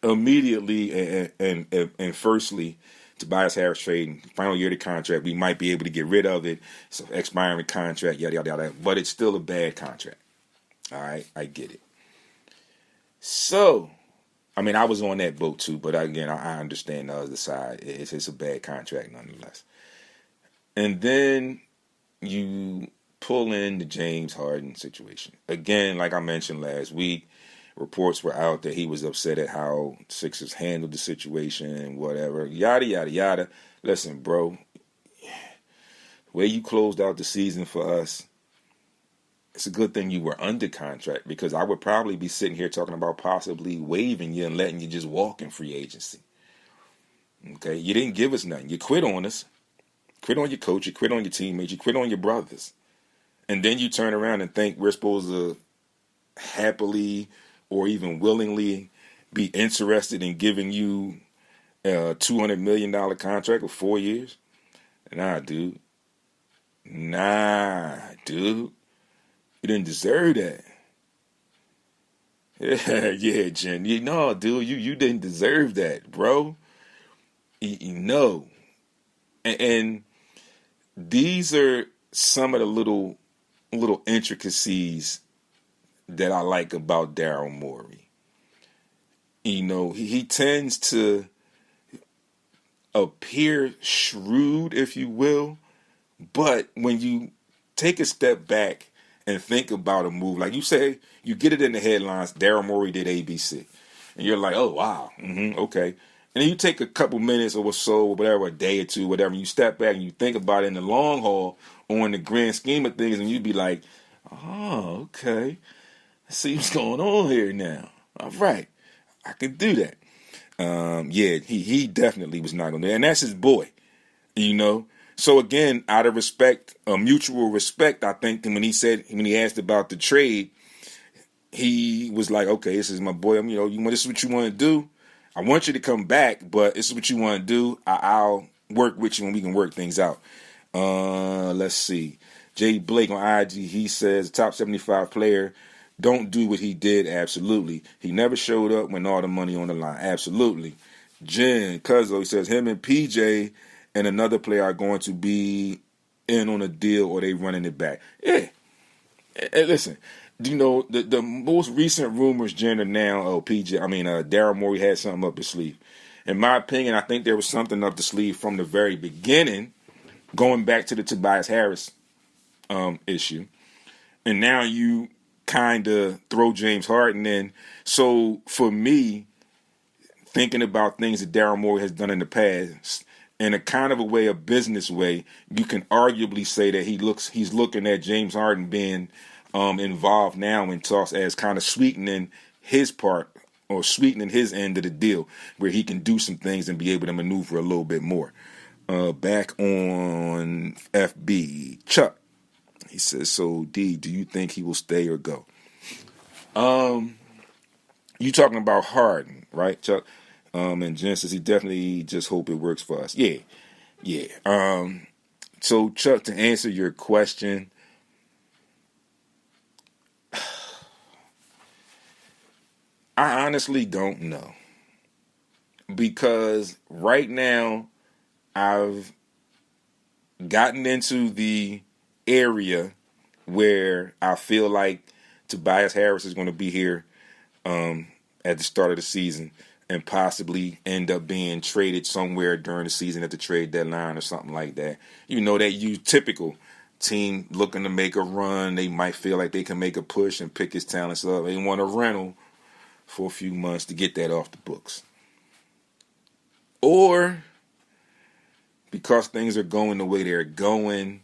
immediately and firstly, Tobias Harris trading, final year of the contract, we might be able to get rid of it. It's an expiring contract, yada, yada, yada, but it's still a bad contract. All right, I get it. So, I was on that boat too, but again, I understand the other side. It's a bad contract nonetheless. And then you pull in the James Harden situation. Again, like I mentioned last week, reports were out that he was upset at how Sixers handled the situation and whatever. Yada, yada, yada. Listen, bro, the way you closed out the season for us, it's a good thing you were under contract, because I would probably be sitting here talking about possibly waiving you and letting you just walk in free agency. Okay, you didn't give us nothing. You quit on us. Quit on your coach. You quit on your teammates. You quit on your brothers. And then you turn around and think we're supposed to happily or even willingly be interested in giving you a $200 million contract with 4 years? Nah, dude. Nah, dude. You didn't deserve that. Yeah, Jen. No, dude, you didn't deserve that, bro. No. And these are some of the little intricacies that I like about Daryl Morey. You know, he tends to appear shrewd, if you will, but when you take a step back and think about a move, like you say, you get it in the headlines, Daryl Morey did ABC. And you're like, oh, wow, okay. And then you take a couple minutes or so, or whatever, a day or two, whatever, and you step back and you think about it in the long haul or in the grand scheme of things, and you'd be like, oh, okay. I see what's going on here now. All right. I can do that. Yeah, he definitely was not on there. And that's his boy, you know. So again, out of respect, mutual respect, I think when he asked about the trade, he was like, okay, this is my boy. This is what you want to do. I want you to come back, but this is what you want to do. I'll work with you and we can work things out. Let's see. Jay Blake on IG, he says, top 75 player, don't do what he did. Absolutely. He never showed up when all the money on the line. Absolutely. Jen Cuzzo, he says, him and PJ and another player are going to be in on a deal or they running it back. Yeah. Hey, listen, the most recent rumors, Jen, are now, Daryl Morey had something up his sleeve. In my opinion, I think there was something up the sleeve from the very beginning, going back to the Tobias Harris issue. And now you kind of throw James Harden in. So for me, thinking about things that Daryl Morey has done in the past, in a kind of a way, a business way, you can arguably say that he's looking at James Harden being involved now in talks as kind of sweetening his part or sweetening his end of the deal, where he can do some things and be able to maneuver a little bit more. Back on FB, Chuck, he says, so D, do you think he will stay or go? You talking about Harden, right, Chuck? And Jen says he definitely just hope it works for us. Yeah. So Chuck, to answer your question, I honestly don't know, because right now I've gotten into the area where I feel like Tobias Harris is going to be here at the start of the season and possibly end up being traded somewhere during the season at the trade deadline or something like that. That typical team looking to make a run. They might feel like they can make a push and pick his talents up. They want a rental for a few months to get that off the books. Or because things are going the way they're going,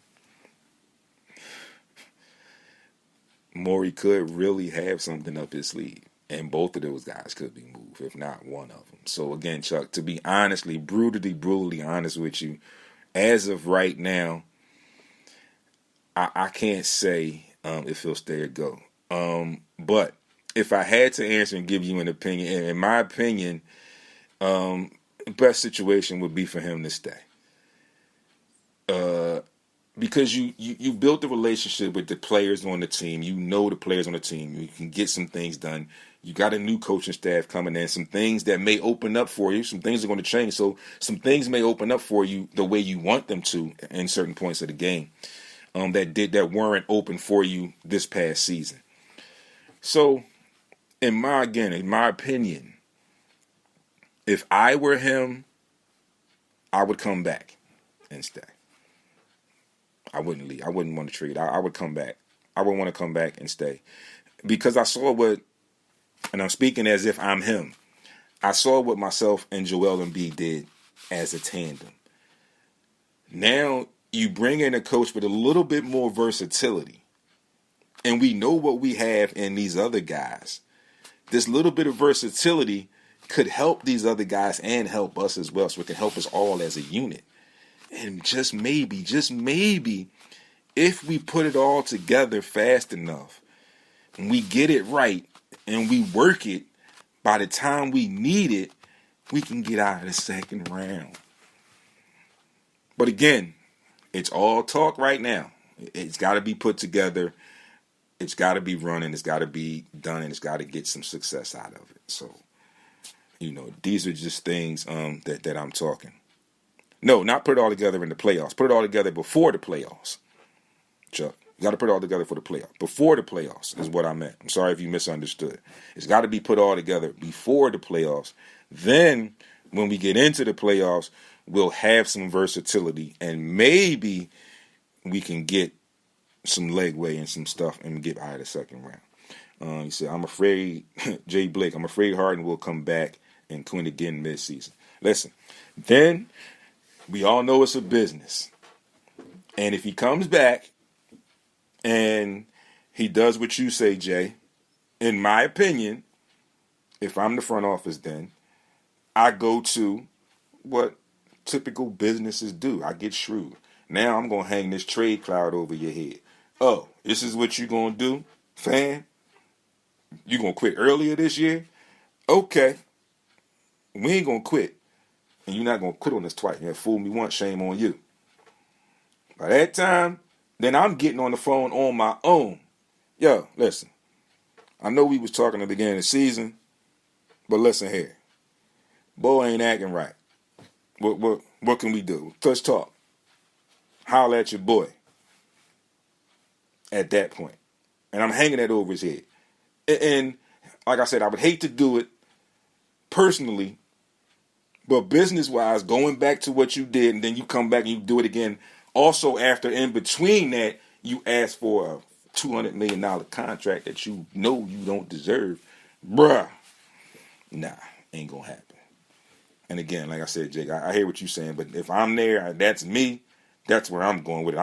Morey could really have something up his sleeve. And both of those guys could be moved, if not one of them. So again, Chuck, to be brutally honest with you, as of right now, I can't say if he'll stay or go. But if I had to answer and give you an opinion, in my opinion, the best situation would be for him to stay. Because you built a relationship with the players on the team. You know the players on the team. You can get some things done. You got a new coaching staff coming in. Some things that may open up for you. Some things are going to change. So some things may open up for you the way you want them to in certain points of the game that weren't open for you this past season. So in my opinion, if I were him, I would come back and stay. I wouldn't leave. I wouldn't want to trade. I would come back. I would want to come back and stay, because I saw what and I'm speaking as if I'm him. I saw what myself and Joel Embiid did as a tandem. Now you bring in a coach with a little bit more versatility, and we know what we have in these other guys. This little bit of versatility could help these other guys and help us as well, so it can help us all as a unit. And just maybe, if we put it all together fast enough, and we get it right, and we work it, by the time we need it, we can get out of the second round. But again, it's all talk right now. It's got to be put together. It's got to be running. It's got to be done, and it's got to get some success out of it. So, these are just things that I'm talking. No, not put it all together in the playoffs. Put it all together before the playoffs, Chuck. You got to put it all together for the playoffs. Before the playoffs is what I meant. I'm sorry if you misunderstood. It's got to be put all together before the playoffs. Then, when we get into the playoffs, we'll have some versatility, and maybe we can get some legway and some stuff and get out of the second round. He said, I'm afraid, Jay Blake, I'm afraid Harden will come back and quit again midseason. Listen, then we all know it's a business. And if he comes back and he does what you say, Jay, in my opinion, if I'm the front office, then I go to what typical businesses do. I get shrewd. Now I'm going to hang this trade cloud over your head. Oh, this is what you're going to do, fan? You going to quit earlier this year? Okay. We ain't going to quit. And you're not going to quit on us twice. You fool me once, shame on you. By that time, then I'm getting on the phone on my own. Yo, listen. I know we was talking at the beginning of the season, but listen here. Boy ain't acting right. What can we do? Let's talk. Holler at your boy. At that point. And I'm hanging that over his head. And like I said, I would hate to do it personally, but business-wise, going back to what you did, and then you come back and you do it again. Also, after in between that, you ask for a $200 million contract that you know you don't deserve. Bruh. Nah, ain't gonna happen. And again, like I said, Jake, I hear what you're saying, but if I'm there, that's me. That's where I'm going with it.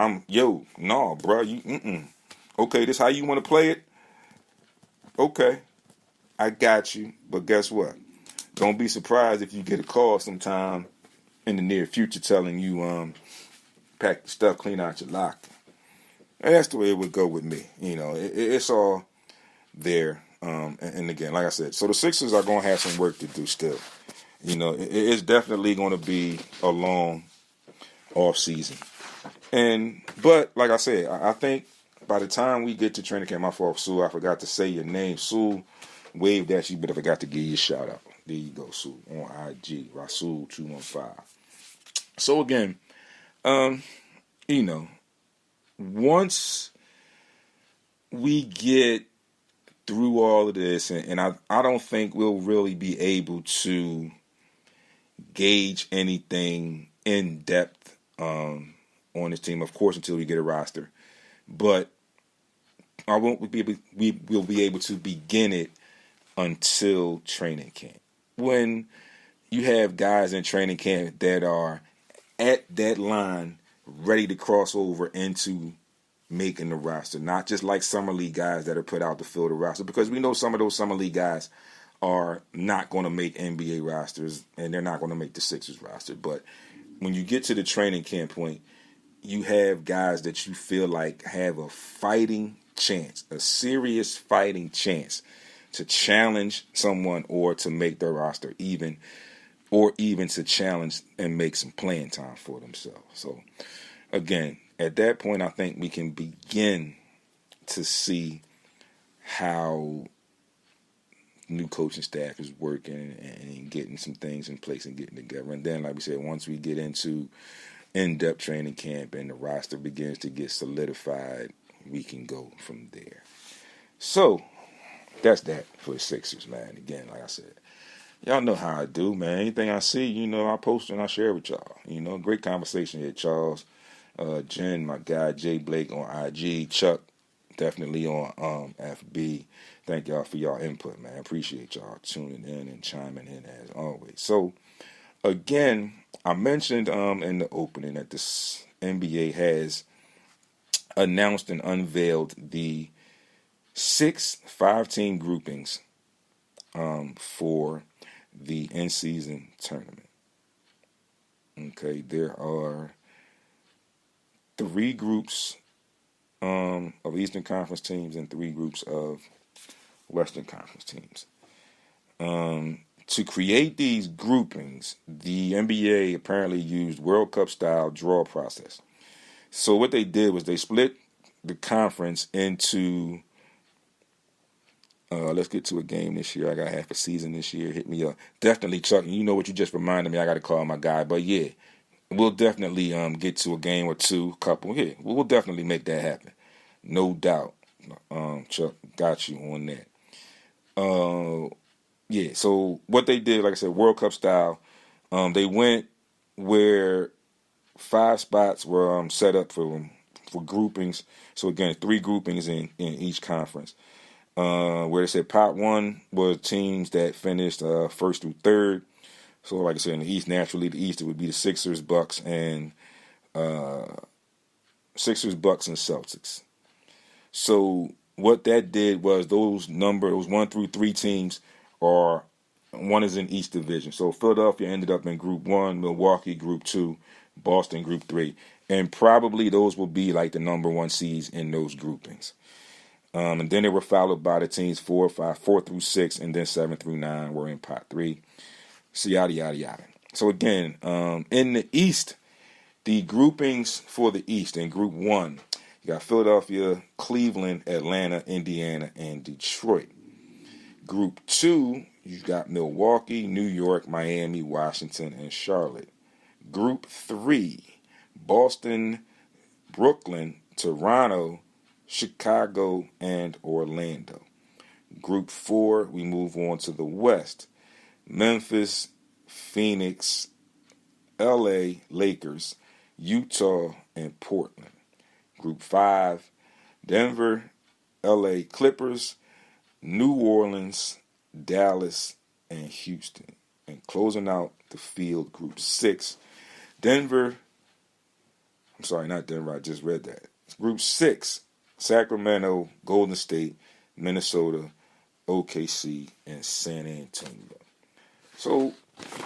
No, bruh, Okay, this how you want to play it? Okay, I got you. But guess what? Don't be surprised if you get a call sometime in the near future telling you, pack the stuff, clean out your locker. And that's the way it would go with me. It's all there. And again, like I said, so the Sixers are going to have some work to do still. It's definitely going to be a long off season. But like I said, I think by the time we get to training camp, my fault, Sue, I forgot to say your name. Sue waved at you, but I forgot to give you a shout out. There you go, Sue, on IG, Rasul215. So again, once we get through all of this, and I don't think we'll really be able to gauge anything in depth on this team, of course, until we get a roster. But we will be able to begin it until training camp. When you have guys in training camp that are at that line ready to cross over into making the roster, not just like summer league guys that are put out to fill the roster, because we know some of those summer league guys are not going to make NBA rosters and they're not going to make the Sixers roster. But when you get to the training camp point, you have guys that you feel like have a fighting chance, a serious fighting chance to challenge someone or to make their roster even to challenge and make some playing time for themselves. So, again, at that point, I think we can begin to see how new coaching staff is working and getting some things in place and getting together. And then, like we said, once we get into in-depth training camp and the roster begins to get solidified, we can go from there. So, that's that for the Sixers, man. Again, like I said, y'all know how I do, man. Anything I see, I post and I share with y'all. Great conversation here, Charles. Jen, my guy, Jay Blake on IG. Chuck, definitely on FB. Thank y'all for y'all input, man. Appreciate y'all tuning in and chiming in as always. So again, I mentioned in the opening that this NBA has announced and unveiled the 6 5-team groupings for the in-season tournament. Okay, there are 3 groups of Eastern Conference teams and 3 groups of Western Conference teams. To create these groupings, the NBA apparently used World Cup style draw process. So what they did was they split the conference into let's get to a game this year. I got half a season this year. Hit me up. Definitely, Chuck. You know what you just reminded me. I got to call my guy. But yeah, we'll definitely get to a game or two, couple. Yeah, we'll definitely make that happen. No doubt. Chuck, got you on that. Yeah, so what they did, like I said, World Cup style, they went where 5 spots were set up for groupings. So again, 3 groupings in each conference. Where they said pot 1 was teams that finished first through third. So like I said, in the East, naturally the East, it would be the Sixers, Bucks, and Celtics. So what that did was those 1 through 3 teams are, one is in each division. So Philadelphia ended up in Group 1, Milwaukee Group 2, Boston Group 3. And probably those will be like the number 1 seeds in those groupings. And then they were followed by the teams 4 through 6, and then 7 through 9 were in pot 3. So yada, yada, yada. So again, in the East, the groupings for the East in Group 1, you got Philadelphia, Cleveland, Atlanta, Indiana, and Detroit. Group 2, you got Milwaukee, New York, Miami, Washington, and Charlotte. Group 3, Boston, Brooklyn, Toronto, Chicago, and Orlando. Group 4, we move on to the West. Memphis, Phoenix, LA, Lakers, Utah, and Portland. Group 5, Denver, LA Clippers, New Orleans, Dallas, and Houston. And closing out the field, Group 6, Denver, I'm sorry, not Denver, I just read that. Group 6, Sacramento, Golden State, Minnesota, OKC, and San Antonio. So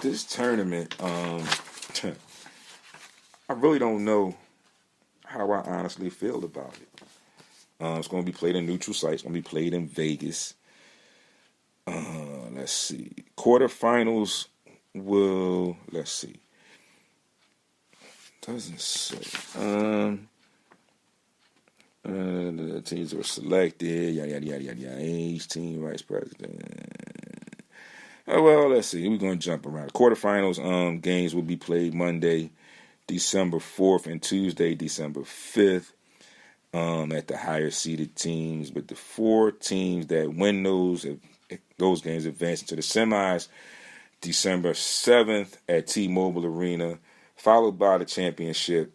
this tournament, I really don't know how I honestly feel about it. It's going to be played in neutral sites. It's going to be played in Vegas. Let's see. Quarterfinals will, let's see. Doesn't say. The teams were selected. Yada, yada, yada, yada, yada. Each team, vice president. Oh, well, let's see. We're going to jump around. Quarterfinals games will be played Monday, December 4th, and Tuesday, December 5th. At the higher seeded teams, but the 4 teams that win those games advance into the semis December 7th at T-Mobile Arena, followed by the championship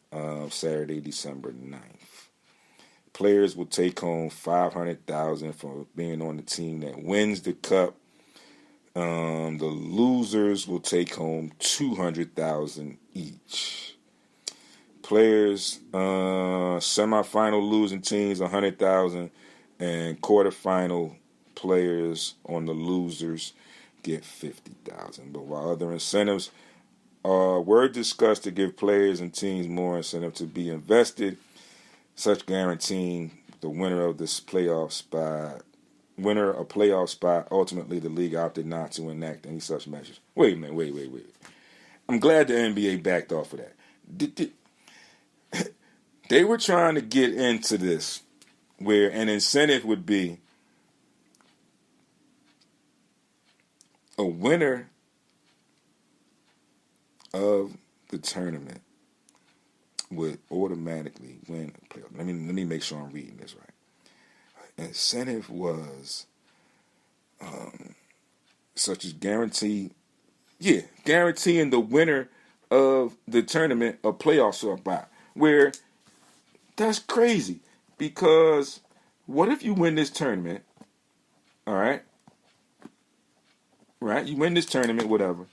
Saturday, December 9th. Players will take home $500,000 for being on the team that wins the cup. The losers will take home $200,000 each. Players, semifinal losing teams, $100,000, and quarterfinal players on the losers get $50,000. But while other incentives were discussed to give players and teams more incentive to be invested, such guaranteeing the winner of this playoff spot, a playoff spot. Ultimately, the league opted not to enact any such measures. Wait a minute, wait. I'm glad the NBA backed off of that. They were trying to get into this where an incentive would be a winner of the tournament would automatically win a playoff. Let me make sure I'm reading this right. Incentive was such as guaranteeing the winner of the tournament a playoff spot. Where that's crazy, because what if you win this tournament All right. Right? You win this tournament, whatever.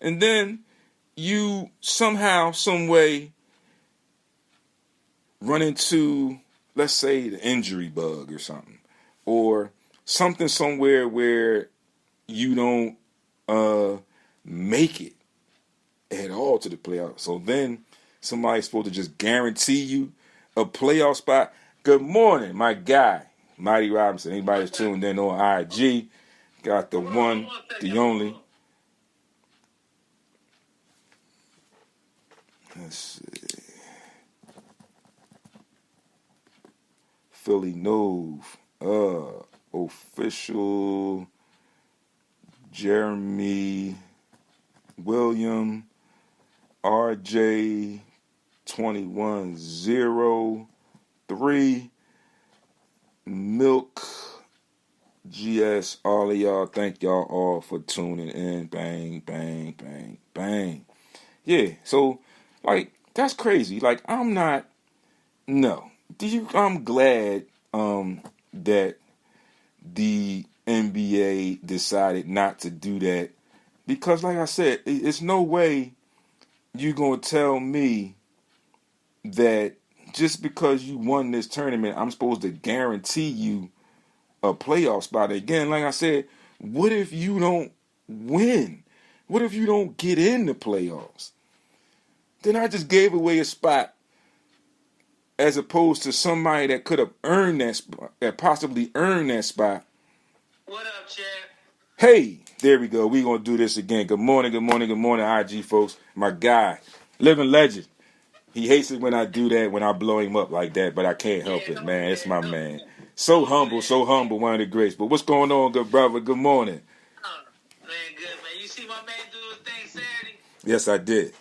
And then you somehow, some way run into, let's say, the injury bug or something. Or something somewhere where you don't make it at all to the playoffs. So then somebody's supposed to just guarantee you a playoff spot. Good morning, my guy, Mighty Robinson. Anybody that's tuned in on IG, got the one, the only. Let's see. Philly Nove. Official Jeremy William RJ 2103 Milk GS. All of y'all, thank y'all all for tuning in. Bang, bang, bang, bang. Yeah, so like that's crazy. Like I'm glad that the NBA decided not to do that, because like I said, it's no way you're going to tell me that just because you won this tournament, I'm supposed to guarantee you a playoff spot. Again, like I said, what if you don't win? What if you don't get in the playoffs? Then I just gave away a spot as opposed to somebody that could have earned that spot, that possibly earned that spot. What up, champ? Hey, there we go. We're going to do this again. Good morning, good morning, good morning, IG folks. My guy, living legend. He hates it when I do that, when I blow him up like that, but I can't help it, man. It's my man. So humble, one of the greats. But what's going on, good brother? Good morning. Man, good, man. You see my man do his thing Saturday? Yes, I did.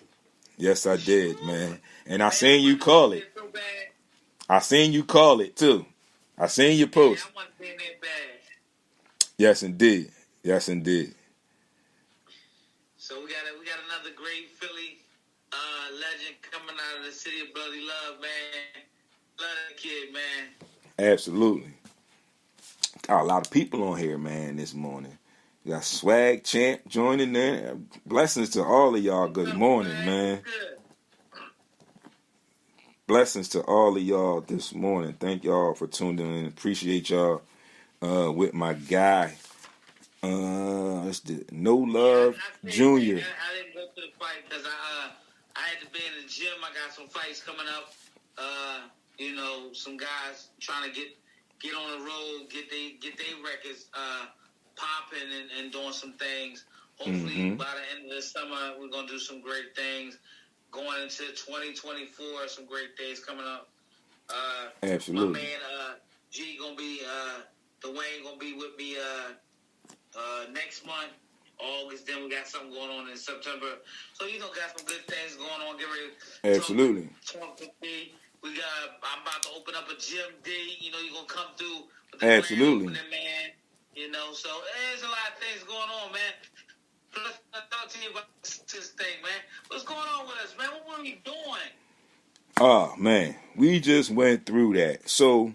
Yes, I did, man. And I seen you call it. I seen you call it, too. I seen your post. Yeah, I want to be in that bag. Yes, indeed. Yes, indeed. So we got another great Philly legend coming out of the city of brotherly love, man. Love that kid, man. Absolutely. Got a lot of people on here, man, this morning. You got Swag Champ joining there. Blessings to all of y'all. Good morning, man. Blessings to all of y'all this morning. Thank y'all for tuning in. Appreciate y'all with my guy. It's the No Love Junior. I didn't go to the fight because I had to be in the gym. I got some fights coming up. Some guys trying to get on the road, get their records popping and doing some things. Hopefully by the end of the summer we're gonna do some great things. Going into 2024, some great days coming up. Absolutely. My man G gonna be Dwayne gonna be with me next month, August. Then we got something going on in September. So got some good things going on. Get ready. Absolutely. Talk with me. I'm about to open up a gym D. You're gonna come through with the Absolutely. grand opening, man. So there's a lot of things going on, man. Let's talk to you about this thing, man. What's going on with us, man? What are we doing? Oh, man. We just went through that. So,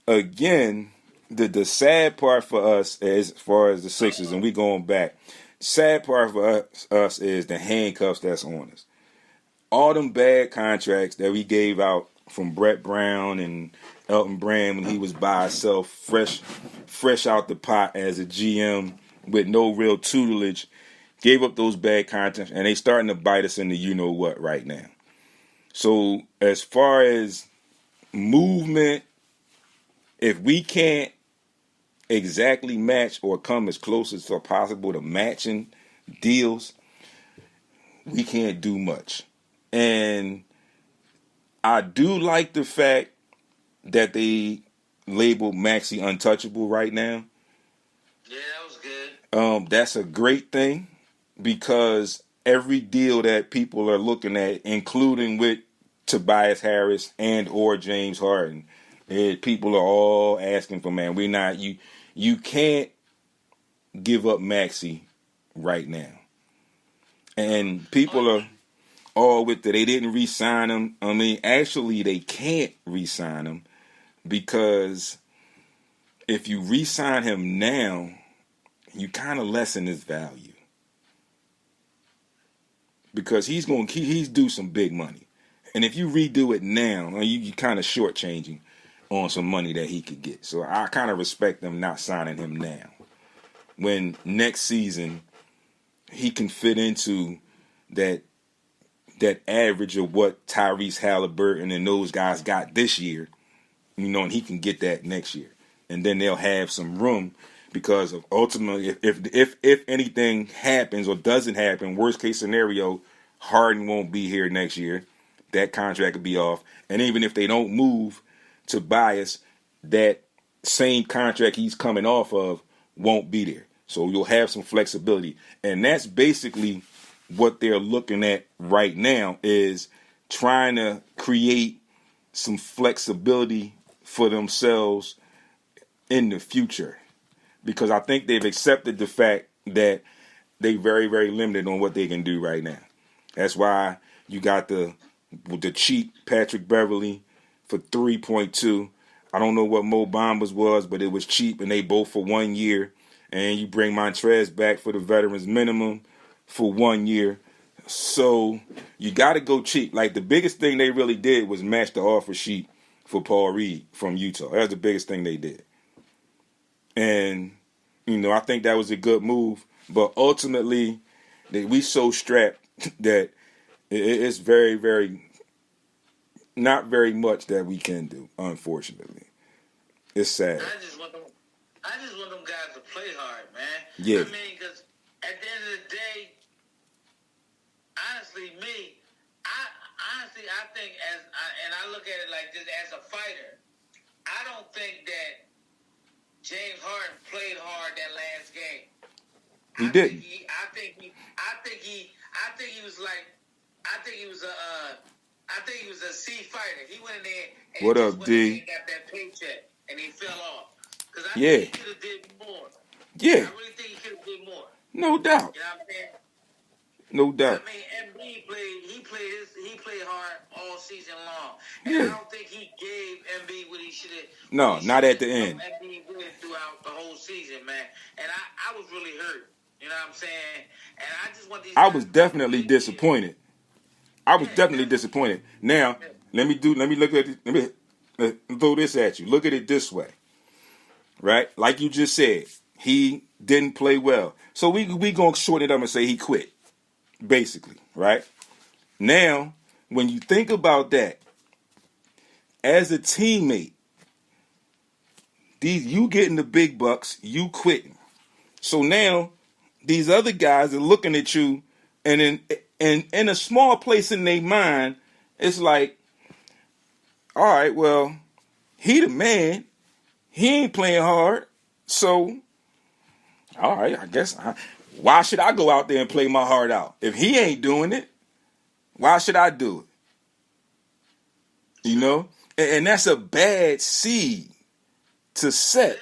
again, the sad part for us, as far as the Sixers, and we going back, sad part for us is the handcuffs that's on us. All them bad contracts that we gave out from Brett Brown and Elton Brand when he was by himself, fresh out the pot as a GM with no real tutelage, gave up those bad contracts, and they starting to bite us in the you-know-what right now. So as far as movement, if we can't exactly match or come as close as possible to matching deals, we can't do much. And I do like the fact that they labeled Maxey untouchable right now. Yeah, that was good. That's a great thing, because every deal that people are looking at, including with Tobias Harris and or James Harden, people are all asking for, man, you can't give up Maxey right now. And people are all with that. They didn't re-sign him. I mean, actually, they can't re-sign him because if you re-sign him now, you kind of lessen his value because he's due some big money, and if you redo it now, you kind of shortchanging on some money that he could get. So I kind of respect them not signing him now, when next season he can fit into that average of what Tyrese Halliburton and those guys got this year, and he can get that next year, and then they'll have some room because of ultimately, if anything happens or doesn't happen, worst case scenario, Harden won't be here next year. That contract will be off, and even if they don't move Tobias, that same contract he's coming off of won't be there. So you'll have some flexibility, and that's basically what they're looking at right now, is trying to create some flexibility for themselves in the future, because I think they've accepted the fact that they're very, very limited on what they can do right now. That's why you got the cheap Patrick Beverly for 3.2. I don't know what Mo Bamba's was, but it was cheap, and they both for 1 year. And you bring Montrez back for the veterans minimum for 1 year. So you got to go cheap. Like, the biggest thing they really did was match the offer sheet for Paul Reed from Utah. That's the biggest thing they did. And, I think that was a good move. But ultimately, we so strapped that it's very, very, not very much that we can do, unfortunately. It's sad. I just want them guys to play hard, man. Yeah. I mean, because at the end of the day, honestly, I think and I look at it like this as a fighter, I don't think that James Harden played hard that last game. He didn't. I think he was a C fighter. He went in there and what up, D? Got that paycheck and he fell off. Because I think he could have did more. Yeah. I really think he could have did more. No doubt. You know what I'm saying? No doubt. I mean, MB played hard all season long. And Yeah. I don't think he gave MB what he should have. No, not at the end. MB went throughout the whole season, man. And I was really hurt. You know what I'm saying? And I just want these. I was definitely disappointed. Disappointed. Now, let me look at it. Let me throw this at you. Look at it this way. Right? Like you just said, he didn't play well. So we going to shorten it up and say he quit. Basically, right? Now, when you think about that, as a teammate, you getting the big bucks, you quitting. So now, these other guys are looking at you, and in a small place in their mind, it's like, all right, well, he the man. He ain't playing hard. So, all right, I guess, why should I go out there and play my heart out? If he ain't doing it, why should I do it? And that's a bad seed to set.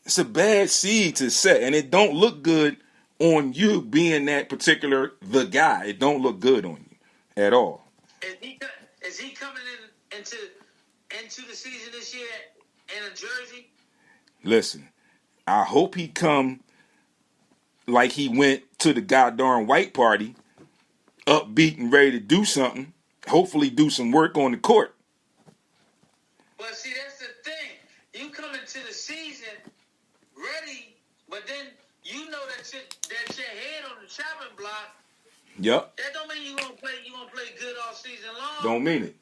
It's a bad seed to set, and it don't look good on you being that particular the guy. It don't look good on you at all. Is he coming into the season this year in a jersey? Listen, I hope he come like he went to the goddamn white party, upbeat and ready to do something. Hopefully do some work on the court. But see, that's the thing. You come into the season ready, but then you know that your head on the chopping block. Yep. That don't mean you're gonna play good all season long. Don't mean it.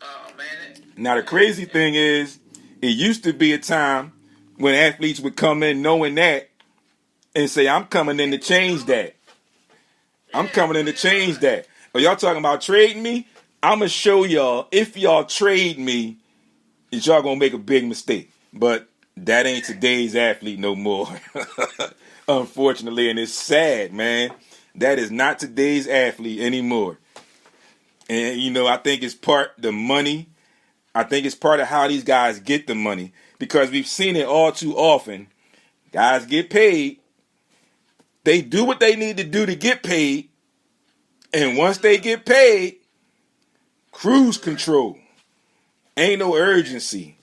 Oh man. Now the crazy thing is, it used to be a time when athletes would come in knowing that and say, I'm coming in to change that. I'm coming in to change that. Are y'all talking about trading me? I'm going to show y'all, if y'all trade me, is y'all going to make a big mistake. But that ain't today's athlete no more. Unfortunately, and it's sad, man. That is not today's athlete anymore. And, I think it's the money. I think it's part of how these guys get the money. Because we've seen it all too often. Guys get paid. They do what they need to do to get paid. And once they get paid, cruise control. Ain't no urgency.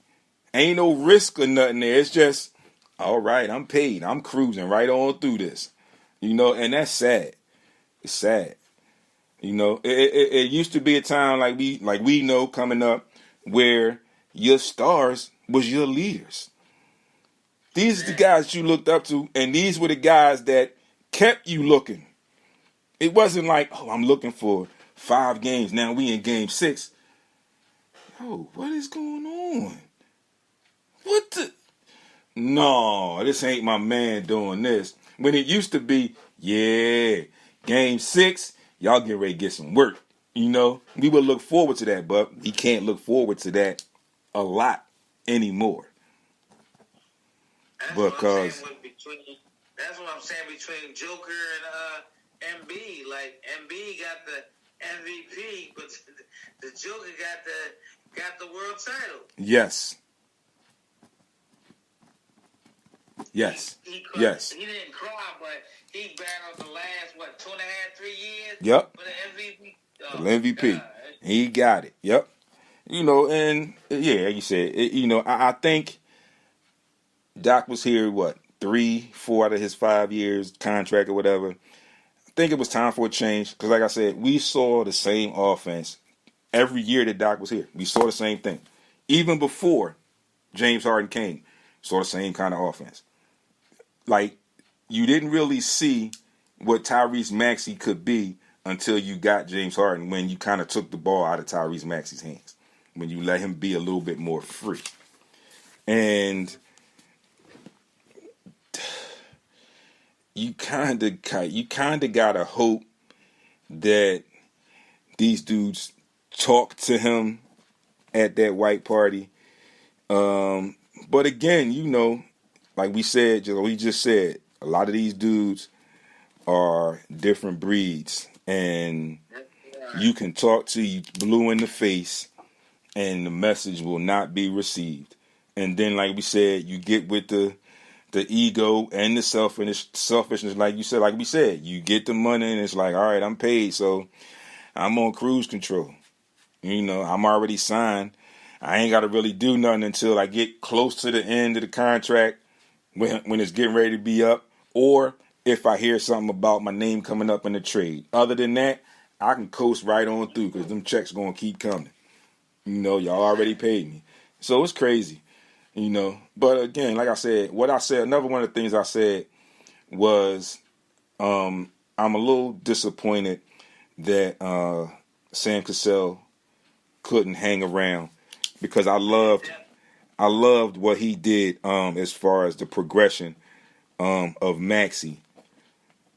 Ain't no risk or nothing there. It's just, all right, I'm paid. I'm cruising right on through this. And that's sad. It's sad. It used to be a time like we know coming up where your stars was your leaders. These are the guys you looked up to, and these were the guys that kept you looking. It wasn't like, oh, I'm looking for 5 games. Now we in game 6. Yo, what is going on? What the? No, this ain't my man doing this. When it used to be, yeah, game 6, y'all get ready to get some work. We would look forward to that, but we can't look forward to that a lot anymore. That's Because that's what I'm saying between Joker and MB. Like MB got the MVP, but the Joker got the world title. yes. Yes. He Yes. He didn't cry, but he battled the last 2.5, 3 years. Yep. For the MVP. Oh, The MVP. God. He got it. Yep. And yeah, like you said, I think Doc was here, 3, 4 out of his 5 years contract or whatever. I think it was time for a change because, like I said, we saw the same offense every year that Doc was here. We saw the same thing. Even before James Harden came, saw the same kind of offense. Like, you didn't really see what Tyrese Maxey could be until you got James Harden, when you kind of took the ball out of Tyrese Maxey's hands, when you let him be a little bit more free. And you kind of gotta hope that these dudes talk to him at that white party. But again, like we just said, a lot of these dudes are different breeds, and you can talk to you blue in the face, and the message will not be received. And then, like we said, you get with the ego and the selfishness, like we said, you get the money, and it's like, all right, I'm paid, so I'm on cruise control. I'm already signed. I ain't got to really do nothing until I get close to the end of the contract, when it's getting ready to be up, or if I hear something about my name coming up in the trade. Other than that, I can coast right on through because them checks going to keep coming. Y'all already paid me. So it's crazy, But again, like I said, another one of the things I said was I'm a little disappointed that Sam Cassell couldn't hang around, because I loved what he did as far as the progression of Maxey.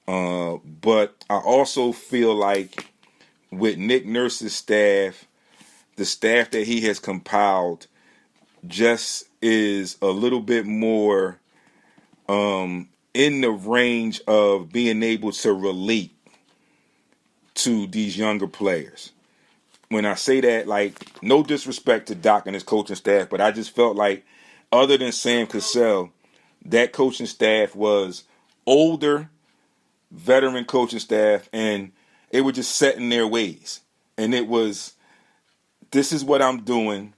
But I also feel like with Nick Nurse's staff, the staff that he has compiled just is a little bit more in the range of being able to relate to these younger players. When I say that, like, no disrespect to Doc and his coaching staff, but I just felt like, other than Sam Cassell, that coaching staff was older, veteran coaching staff, and it was just set in their ways. And it was, this is what I'm doing,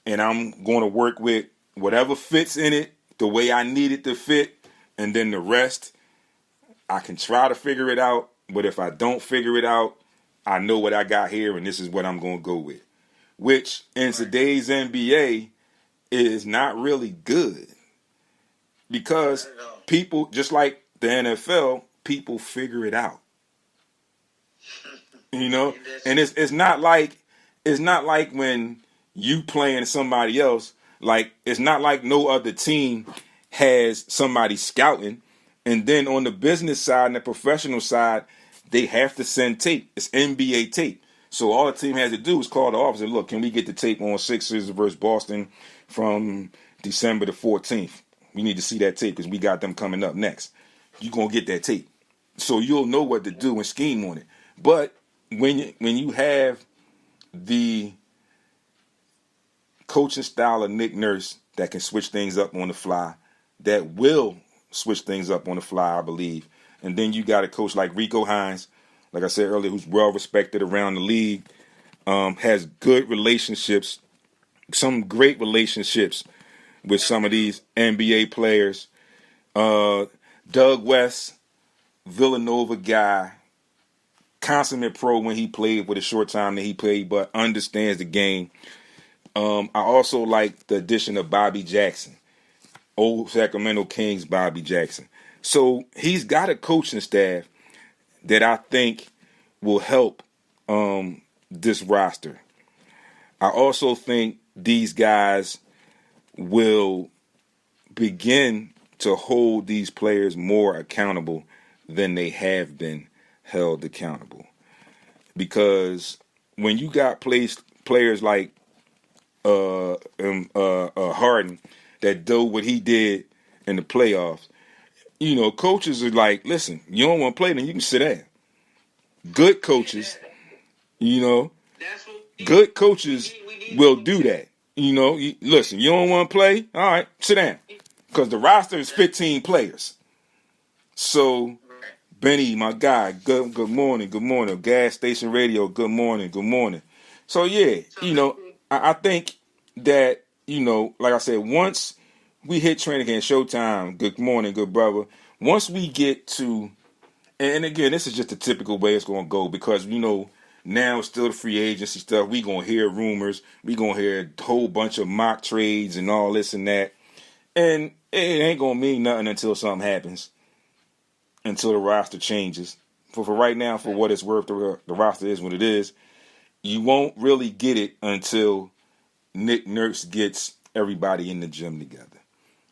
and I'm going to work with whatever fits in it the way I need it to fit, and then the rest, I can try to figure it out, but if I don't figure it out, I know what I got here, and this is what I'm going to go with. Which, in today's NBA, is not really good. Because people, just like the NFL, people figure it out. And it's not like when you playing somebody else, like, it's not like no other team has somebody scouting, and then on the business side and the professional side, they have to send tape. It's NBA tape. So all the team has to do is call the office and, look, can we get the tape on Sixers versus Boston from December the 14th? We need to see that tape because we got them coming up next. You're going to get that tape. So you'll know what to do and scheme on it. But when you have the coaching style of Nick Nurse that can switch things up on the fly, that will switch things up on the fly, I believe, and then you got a coach like Rico Hines, like I said earlier, who's well respected around the league, has good relationships, some great relationships with some of these NBA players. Doug West, Villanova guy, consummate pro when he played with a short time that he played, but understands the game. I also like the addition of Bobby Jackson, old Sacramento Kings Bobby Jackson. So he's got a coaching staff that I think will help this roster. I also think these guys will begin to hold these players more accountable than they have been held accountable. Because when you got players like Harden that do what he did in the playoffs, coaches are like, listen, you don't want to play, then you can sit down. Good coaches, good coaches will do that. Listen, you don't want to play? All right, sit down. Because the roster is 15 players. So, Benny, my guy, good morning, good morning. Gas Station Radio, good morning, good morning. So, yeah, I think that, like I said, once we hit training camp, showtime, good morning, good brother. Once we get to, and again, this is just the typical way it's going to go because, now it's still the free agency stuff. We going to hear rumors. We going to hear a whole bunch of mock trades and all this and that. And it ain't going to mean nothing until something happens, until the roster changes. For right now, for what it's worth, the roster is what it is. You won't really get it until Nick Nurse gets everybody in the gym together.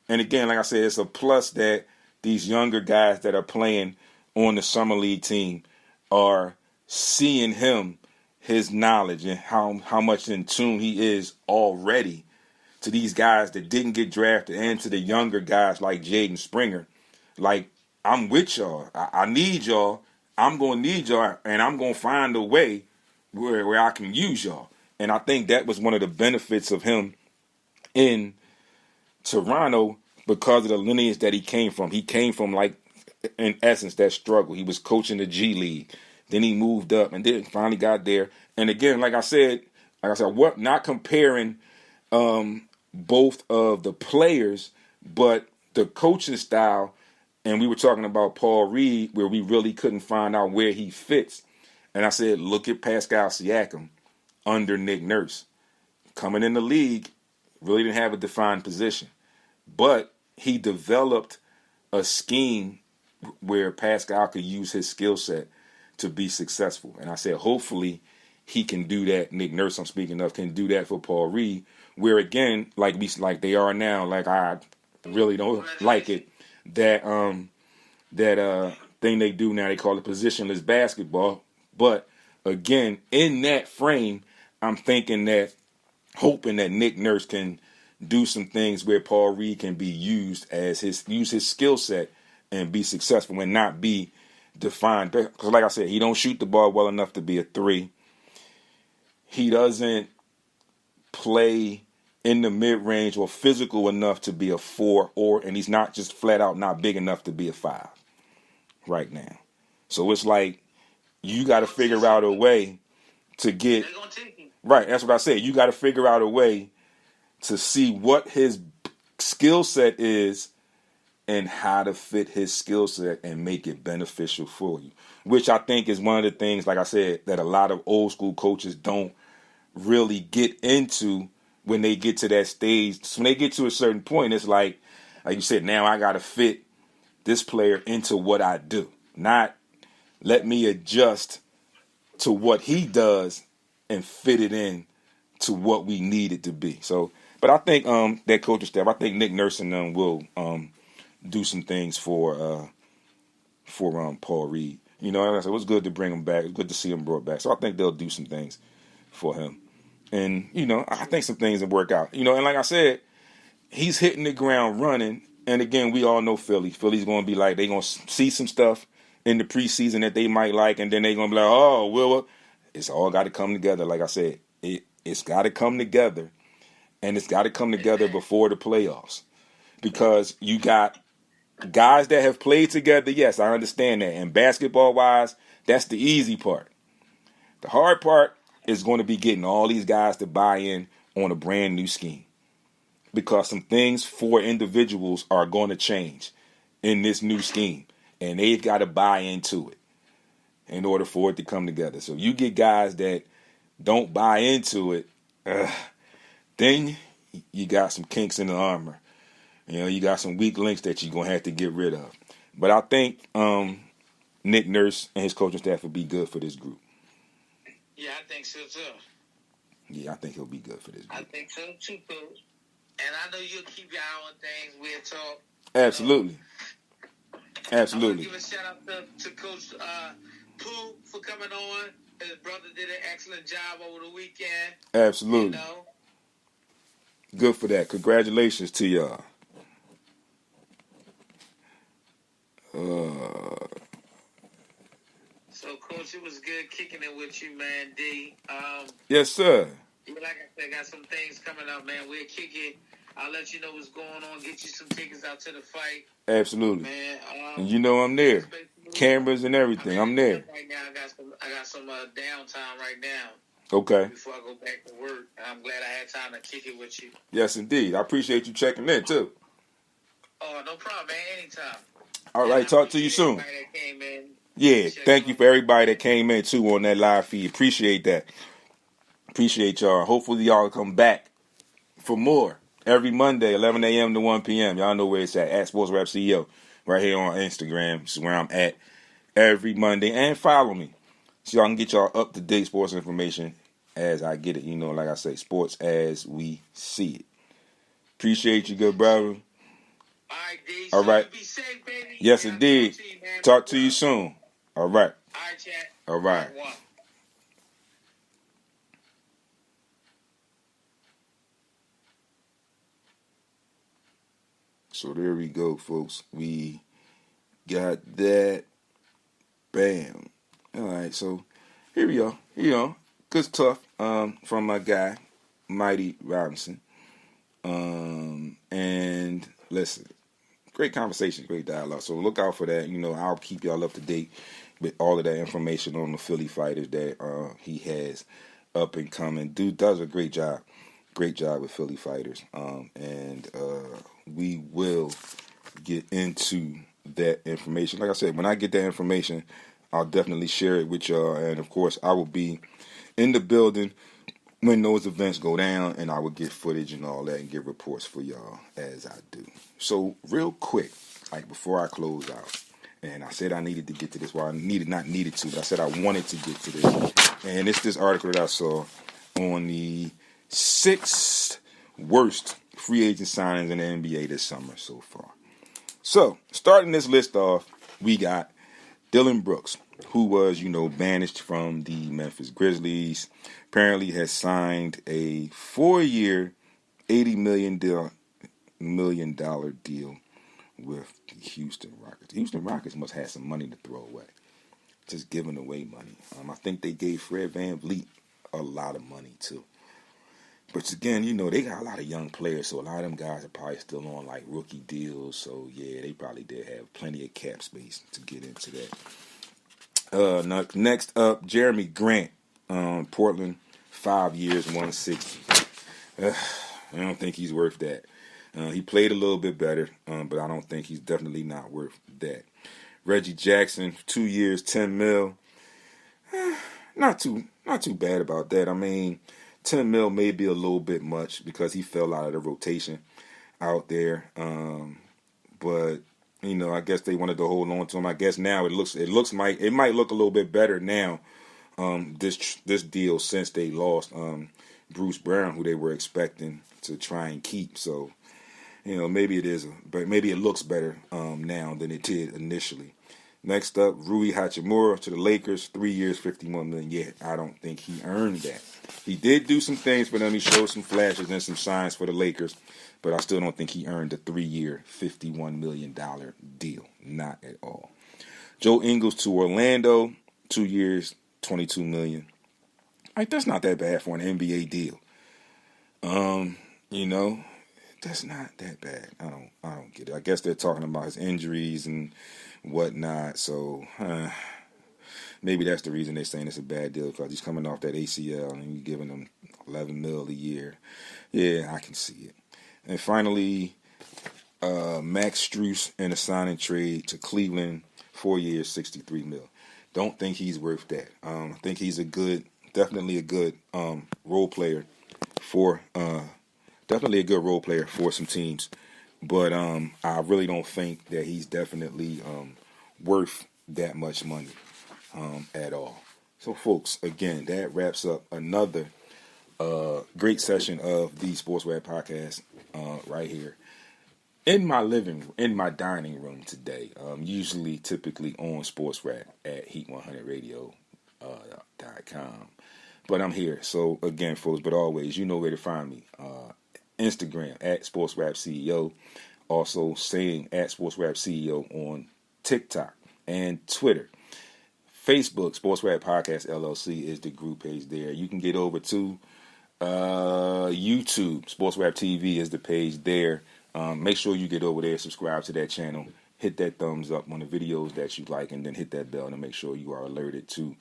And again, like I said, it's a plus that these younger guys that are playing on the Summer League team are seeing him, his knowledge, and how much in tune he is already to these guys that didn't get drafted and to the younger guys like Jaden Springer. Like, I'm with y'all. I need y'all. I'm going to need y'all, and I'm going to find a way where I can use y'all. And I think that was one of the benefits of him in Toronto because of the lineage that he came from. He came from, like, in essence, that struggle. He was coaching the G League. Then he moved up and then finally got there. And again, like I said, what not comparing both of the players, but the coaching style. And we were talking about Paul Reed, where we really couldn't find out where he fits. And I said, look at Pascal Siakam under Nick Nurse. Coming in the league, really didn't have a defined position. But he developed a scheme where Pascal could use his skill set to be successful. And I said, hopefully he can do that. Nick Nurse, I'm speaking of, can do that for Paul Reed. Where again, like they are now, like I really don't like it. That thing they do now, they call it positionless basketball. But again, in that frame, I'm thinking that, hoping that Nick Nurse can do some things where Paul Reed can be used as use his skill set and be successful and not be defined. Because like I said, he don't shoot the ball well enough to be a 3. He doesn't play in the mid-range or physical enough to be a 4, and he's not just flat out not big enough to be a 5 right now. So it's like you got to figure out a way to get right. That's what I said. You got to figure out a way to see what his skill set is and how to fit his skill set and make it beneficial for you, which I think is one of the things, like I said, that a lot of old school coaches don't really get into when they get to that stage. So when they get to a certain point, it's like you said, now I got to fit this player into what I do, not let me adjust to what he does and fit it in to what we need it to be. So, but I think that coaching staff, I think Nick Nurse and them will do some things for Paul Reed. And I said, it was good to bring him back. It was good to see him brought back. So I think they'll do some things for him. And, I think some things will work out. And like I said, he's hitting the ground running. And again, we all know Philly. Philly's going to be like, they're going to see some stuff in the preseason that they might like, and then they're going to be like, oh, well, it's all got to come together. Like I said, it's got to come together, and it's got to come together before the playoffs. Because you got guys that have played together, yes, I understand that. And basketball-wise, that's the easy part. The hard part is going to be getting all these guys to buy in on a brand new scheme. because some things for individuals are going to change in this new scheme, and they've got to buy into it in order for it to come together. So you get guys that don't buy into it, then you got some kinks in the armor. You got some weak links that you're going to have to get rid of. But I think Nick Nurse and his coaching staff will be good for this group. Yeah, I think so, too. Yeah, I think he'll be good for this group. I think so, too, Coach. And I know you'll keep your eye on things. We'll talk. Absolutely. Absolutely. I want to give a shout-out to Coach Pooh for coming on. His brother did an excellent job over the weekend. Absolutely. Good for that. Congratulations to y'all. So, Coach, it was good kicking it with you, man, D. Yes, sir. Like I said, got some things coming up, man. We'll kick it. I'll let you know what's going on. Get you some tickets out to the fight. Absolutely. Man, and you know I'm there. Cameras and everything. I'm there. Right now, I got some downtime right now. Okay. Before I go back to work, I'm glad I had time to kick it with you. Yes, indeed. I appreciate you checking in too. Oh, no problem, man. Anytime. All right. Talk to you soon. That came in. Yeah. Thank you for everybody that came in too on that live feed. Appreciate that. Appreciate y'all. Hopefully y'all come back for more every Monday, 11 a.m. to 1 p.m. Y'all know where it's at Sports Rap CEO, right here on Instagram. This is where I'm at every Monday. And follow me so y'all can get y'all up-to-date sports information as I get it. Like I say, sports as we see it. Appreciate you, good brother. All right, D. All right. Be safe, baby. Yes, indeed. Talk to you soon. All right. All right, chat. All right. So there we go, folks. We got that. Bam. All right, so here we are. Good stuff from my guy, Mighty Robinson. And listen, great conversation, great dialogue. So look out for that. I'll keep y'all up to date with all of that information on the Philly fighters that he has up and coming. Dude does a great job. Great job with Philly fighters. And we will get into that information. Like I said, when I get that information, I'll definitely share it with y'all. And of course, I will be in the building when those events go down, and I will get footage and all that and get reports for y'all as I do. So real quick, like before I close out, and I said I needed to get to this. Well, I not needed to, but I said I wanted to get to this. And it's this article that I saw on the 6th worst free agent signings in the NBA this summer so far. So, starting this list off, we got Dylan Brooks, who was, banished from the Memphis Grizzlies. Apparently has signed a 4-year, $80 million deal with the Houston Rockets. The Houston Rockets must have some money to throw away. Just giving away money. I think they gave Fred VanVleet a lot of money, too. But again, they got a lot of young players, so a lot of them guys are probably still on, like, rookie deals. So, yeah, they probably did have plenty of cap space to get into that. Next up, Jeremy Grant, Portland, 5 years, 160. I don't think he's worth that. He played a little bit better, but I don't think he's definitely not worth that. Reggie Jackson, 2 years, $10 million. Not too bad about that. I mean, $10 million may be a little bit much because he fell out of the rotation out there. But I guess they wanted to hold on to him. I guess now it might look a little bit better now. This deal since they lost Bruce Brown, who they were expecting to try and keep. So maybe it is, but maybe it looks better now than it did initially. Next up, Rui Hachimura to the Lakers, 3 years, $51 million. Yeah, I don't think he earned that. He did do some things for them. He showed some flashes and some signs for the Lakers, but I still don't think he earned a 3-year, $51 million deal. Not at all. Joe Ingles to Orlando, 2 years, $22 million. Like, that's not that bad for an NBA deal. That's not that bad. I don't get it. I guess they're talking about his injuries and whatnot. So maybe that's the reason they're saying it's a bad deal, because he's coming off that ACL and you're giving him $11 million a year. Yeah, I can see it. And finally, Max Strus in a signing trade to Cleveland, 4 years, $63 million. Don't think he's worth that. I think he's definitely a good role player for some teams. But I really don't think that he's definitely worth that much money at all. So, folks, again, that wraps up another great session of the Sports Rap Podcast right here in my dining room today. Typically on Sports Rap at Heat100Radio.com. But I'm here. So, again, folks, but always, you know where to find me. Instagram at Sports Rap CEO. Also saying at Sports Rap CEO on TikTok and Twitter. Facebook, Sports Rap Podcast LLC is the group page there. You can get over to YouTube. Sports Rap TV is the page there. Make sure you get over there, subscribe to that channel, hit that thumbs up on the videos that you like, and then hit that bell to make sure you are alerted to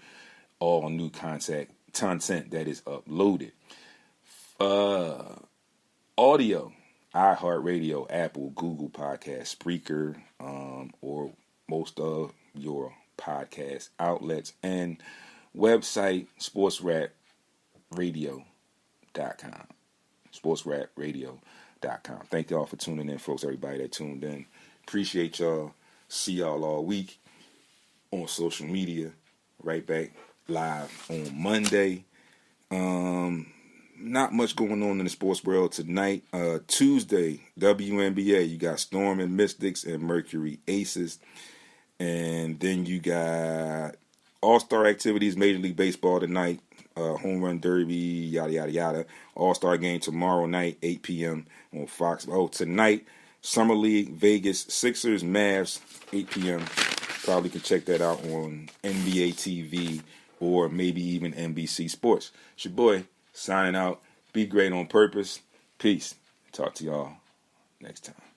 all new content that is uploaded. Audio, iHeartRadio, Apple, Google Podcasts, Spreaker, or most of your podcast outlets, and website sportsrapradio.com. Sportsrapradio.com. Thank y'all for tuning in, folks. Everybody that tuned in, appreciate y'all. See y'all all week on social media. Right back live on Monday. Not much going on in the sports world tonight. Tuesday, WNBA, you got Storm and Mystics and Mercury Aces. And then you got All-Star activities, Major League Baseball tonight, Home Run Derby, yada, yada, yada. All-Star game tomorrow night, 8 p.m. on Fox. Oh, tonight, Summer League, Vegas, Sixers, Mavs, 8 p.m. Probably can check that out on NBA TV or maybe even NBC Sports. It's your boy, signing out. Be great on purpose. Peace. Talk to y'all next time.